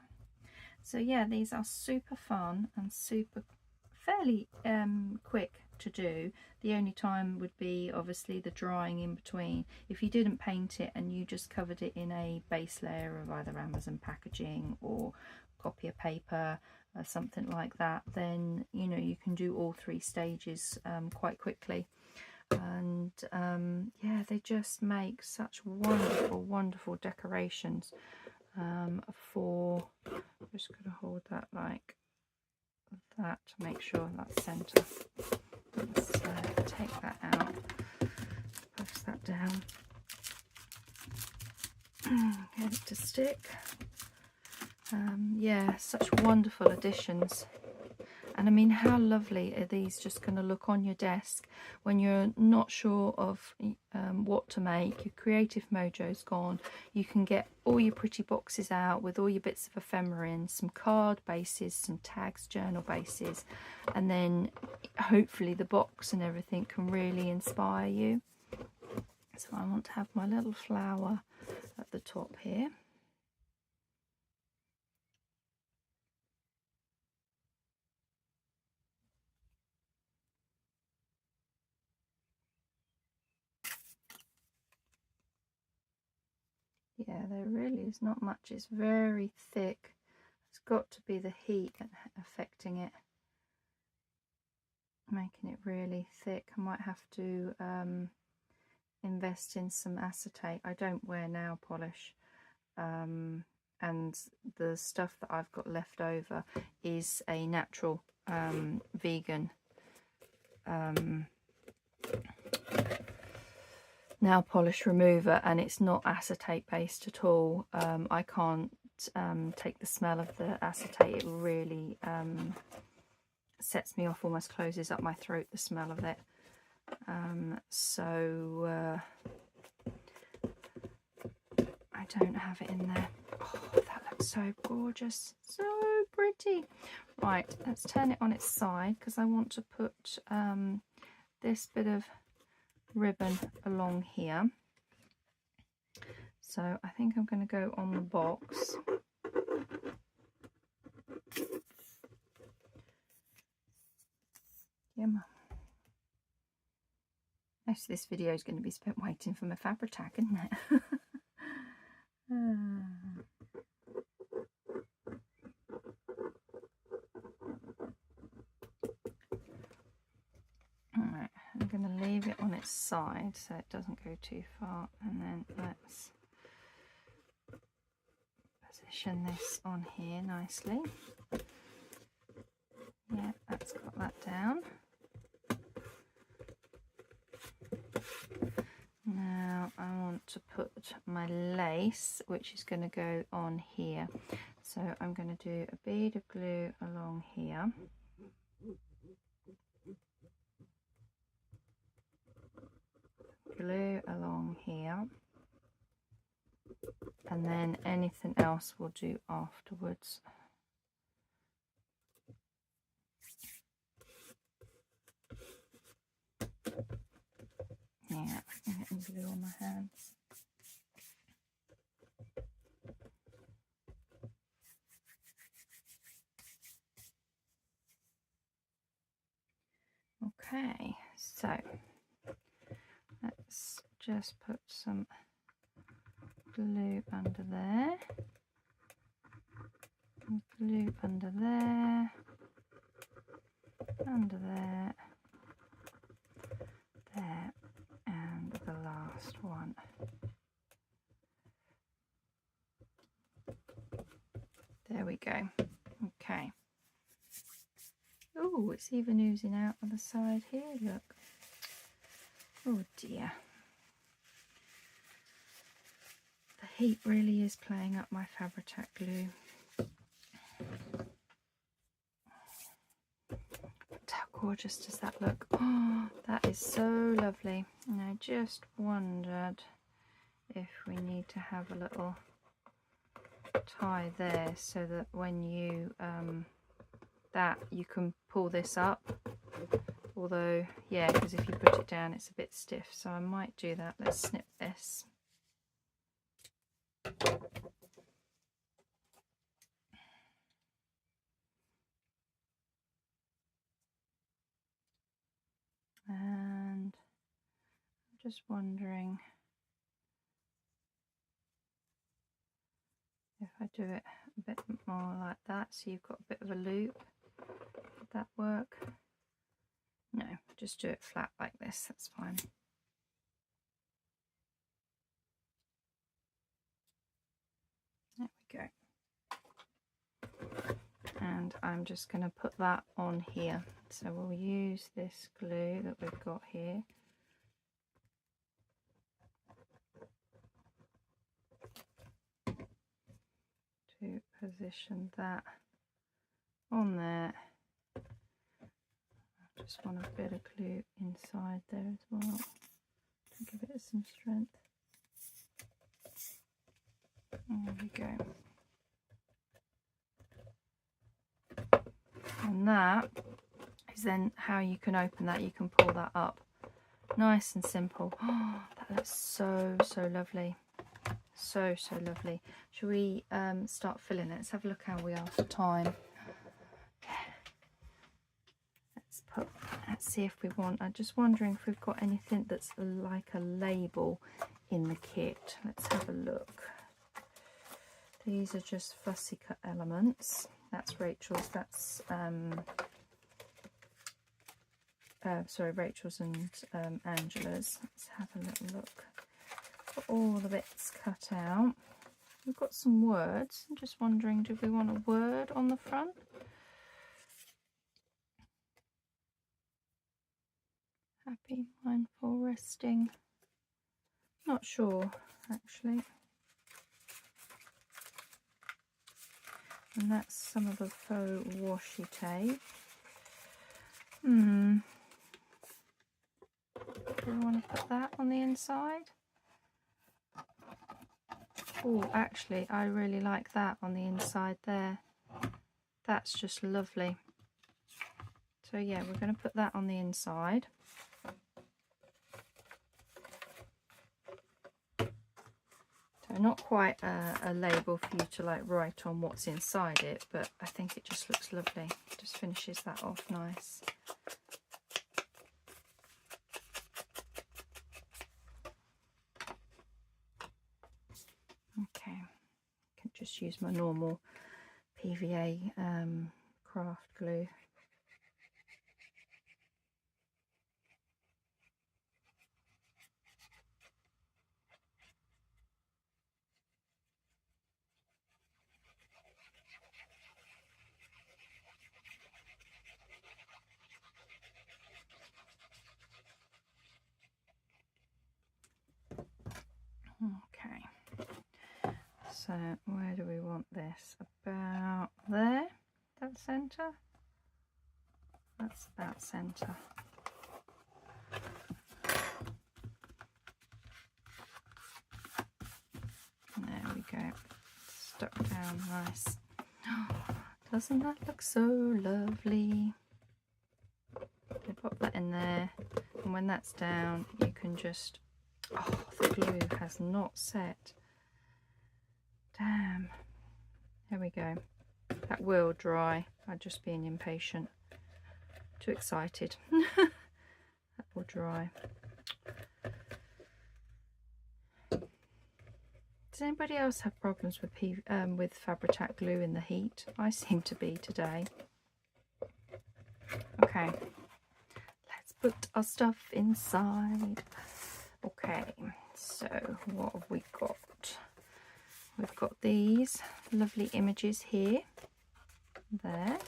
so yeah, these are super fun and super fairly quick to do. The only time would be obviously the drying in between. If you didn't paint it and you just covered it in a base layer of either Amazon packaging or copier paper or something like that, then you know you can do all three stages quite quickly. And yeah, they just make such wonderful decorations. For, I'm just going to hold that like that to make sure that's centre. Let's take that out, push that down, get it to stick. Yeah, such wonderful additions. And I mean, how lovely are these just going to look on your desk when you're not sure of what to make? Your creative mojo's gone. You can get all your pretty boxes out with all your bits of ephemera in, some card bases, some tags, journal bases, and then hopefully the box and everything can really inspire you. So I want to have my little flower at the top here. Yeah, there really is not much. It's very thick. It's got to be the heat affecting it, making it really thick. I might have to invest in some acetate. I don't wear nail polish, and the stuff that I've got left over is a natural vegan nail polish remover, and it's not acetate based at all. I can't take the smell of the acetate. It really sets me off, almost closes up my throat, the smell of it. So I don't have it in there. Oh, that looks so gorgeous, so pretty. Right, let's turn it on its side because I want to put this bit of ribbon along here. So I think I'm going to go on the box. Yeah, most of this video is going to be spent waiting for my Fabri-Tac, isn't it? Alright, I'm going to leave it on its side so it doesn't go too far, and then let's position this on here nicely. Yeah, that's got that down. Now I want to put my lace, which is going to go on here. So I'm going to do a bead of glue along here. Glue along here. And then anything else we'll do afterwards. Yeah, I'm getting glue on my hands. Okay, so let's just put some glue under there, glue under there, under there, there, and the last one. There we go. Okay. Oh, it's even oozing out on the side here, look. Oh dear. The heat really is playing up my Fabri-Tac glue. But how gorgeous does that look? Oh, that is so lovely. And I just wondered if we need to have a little tie there so that when you you can pull this up, although yeah, because if you put it down it's a bit stiff, so I might do that. Let's snip this. And I'm just wondering if I do it a bit more like that, so you've got a bit of a loop. Would that work? No, just do it flat like this, that's fine. There we go. And I'm just going to put that on here. So we'll use this glue that we've got here. To position that on there. I just want a bit of glue inside there as well to give it some strength. There we go. And that is then how you can open that. You can pull that up. Nice and simple. Oh, that looks so, so lovely. So, so lovely. Shall we start filling it? Let's have a look how we are for time. Let's see if we want. I'm just wondering if we've got anything that's like a label in the kit. Let's have a look. These are just fussy cut elements. That's Rachel's. That's sorry, Rachel's and Angela's. Let's have a little look. Got all the bits cut out. We've got some words. I'm just wondering, do we want a word on the front? Happy, mindful, resting. Not sure, actually. And that's some of the faux washi tape. Do we want to put that on the inside? Oh, actually, I really like that on the inside there. That's just lovely. So yeah, we're going to put that on the inside. So not quite a label for you to like write on what's inside it, but I think it just looks lovely. Just finishes that off nice. Okay, I can just use my normal PVA craft glue. Okay, so where do we want this? About there? That centre? That's about centre. There we go. Stuck down nice. Doesn't that look so lovely? Okay, pop that in there, and when that's down, you can just... Oh, the glue has not set. Damn. There we go. That will dry. I'm just being impatient. Too excited. That will dry. Does anybody else have problems with Fabri-Tac glue in the heat? I seem to be today. Okay, let's put our stuff inside. Okay, so what have we got? We've got these lovely images here. There.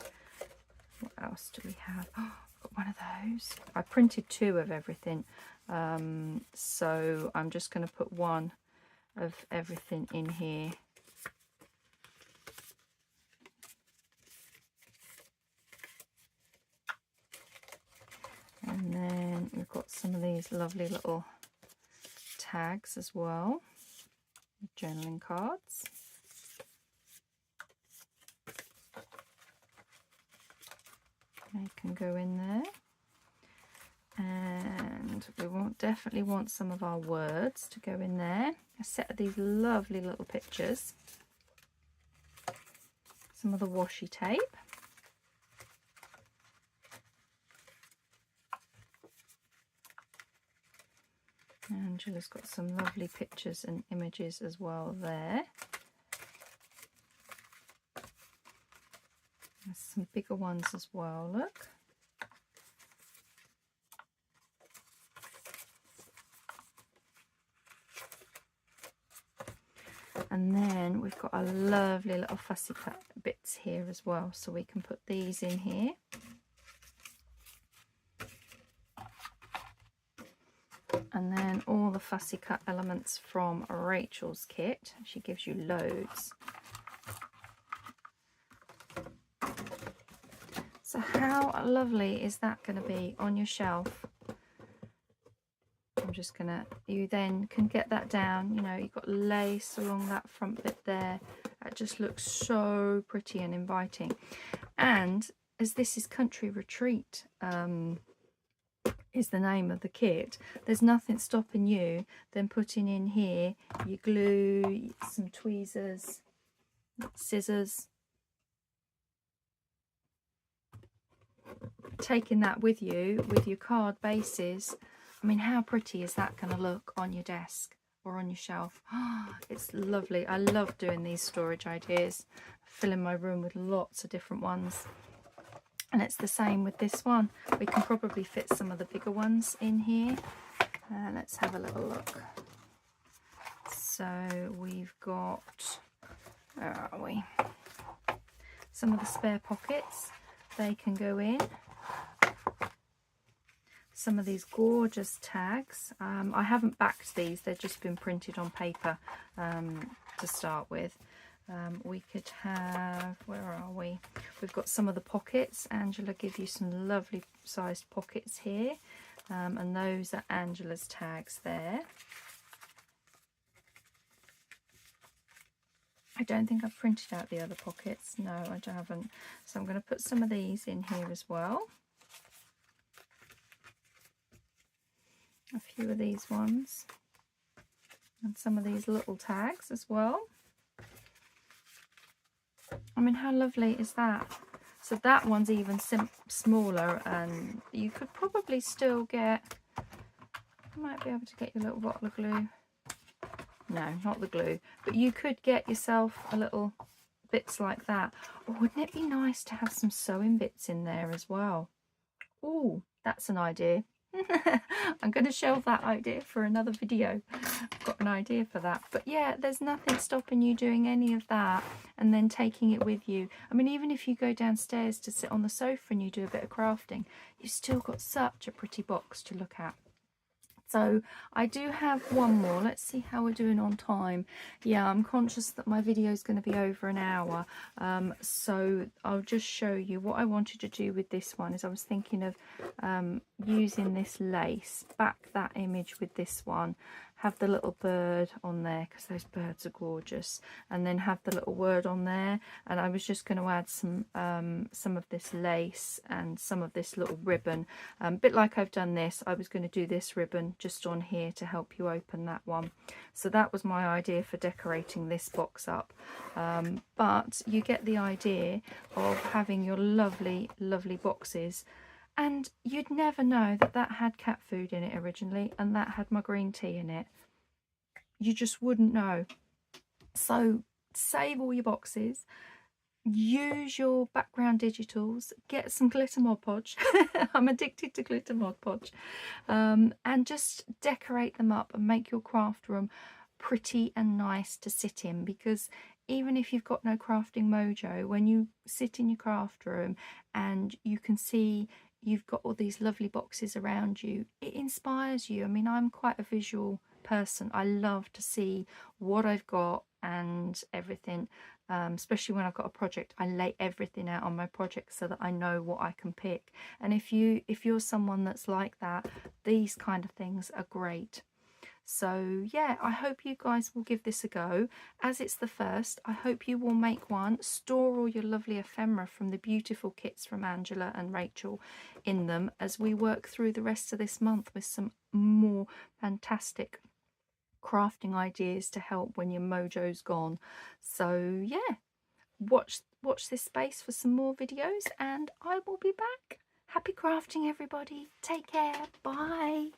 What else do we have? Oh, I've got one of those. I printed 2 of everything, so I'm just going to put 1 of everything in here. And then we've got some of these lovely little tags as well, journaling cards. They can go in there. And we definitely want some of our words to go in there. A set of these lovely little pictures. Some of the washi tape. Angela's got some lovely pictures and images as well there. There's some bigger ones as well, look. And then we've got a lovely little fussy cut bits here as well, so we can put these in here. And then all the fussy cut elements from Rachel's kit. She gives you loads. So how lovely is that going to be on your shelf? I'm just gonna, you then can get that down, you know, you've got lace along that front bit there. That just looks so pretty and inviting. And as this is Country Retreat, is the name of the kit, there's nothing stopping you then putting in here your glue, some tweezers, scissors, taking that with you with your card bases. I mean, how pretty is that going to look on your desk or on your shelf? Oh, it's lovely. I love doing these storage ideas, filling my room with lots of different ones. And it's the same with this one. We can probably fit some of the bigger ones in here. Let's have a little look. So we've got, where are we? Some of the spare pockets, they can go in. Some of these gorgeous tags. I haven't backed these, they've just been printed on paper to start with. We could have, where are we? We've got some of the pockets. Angela give you some lovely sized pockets here. And those are Angela's tags there. I don't think I've printed out the other pockets. No, I haven't. So I'm going to put some of these in here as well. A few of these ones. And some of these little tags as well. I mean, how lovely is that? So that one's even smaller, and you could probably still get, you might be able to get your little bottle of glue. No, not the glue, but you could get yourself a little bits like that. Or wouldn't it be nice to have some sewing bits in there as well? Oh, that's an idea. I'm going to shelve that idea for another video. I've got an idea for that. But yeah, there's nothing stopping you doing any of that and then taking it with you. I mean, even if you go downstairs to sit on the sofa and you do a bit of crafting, you've still got such a pretty box to look at. So I do have one more. Let's see how we're doing on time. Yeah, I'm conscious that my video is going to be over an hour. So I'll just show you what I wanted to do with this one. Is I was thinking of using this lace, back that image with this one, have the little bird on there because those birds are gorgeous, and then have the little word on there. And I was just going to add some of this lace and some of this little ribbon, a bit like I've done this. I was going to do this ribbon just on here to help you open that one. So that was my idea for decorating this box up. But you get the idea of having your lovely boxes. And you'd never know that that had cat food in it originally and that had my green tea in it. You just wouldn't know. So save all your boxes, use your background digitals, get some glitter Mod Podge. I'm addicted to glitter Mod Podge. And just decorate them up and make your craft room pretty and nice to sit in, because even if you've got no crafting mojo, when you sit in your craft room and you can see you've got all these lovely boxes around you, it inspires you. I mean, I'm quite a visual person. I love to see what I've got and everything, especially when I've got a project. I lay everything out on my project so that I know what I can pick. And if you're someone that's like that, these kind of things are great. So yeah, I hope you guys will give this a go. As it's the first, I hope you will make one, store all your lovely ephemera from the beautiful kits from Angela and Rachel in them as we work through the rest of this month with some more fantastic crafting ideas to help when your mojo's gone. So yeah, watch this space for some more videos and I will be back. Happy crafting, everybody. Take care. Bye.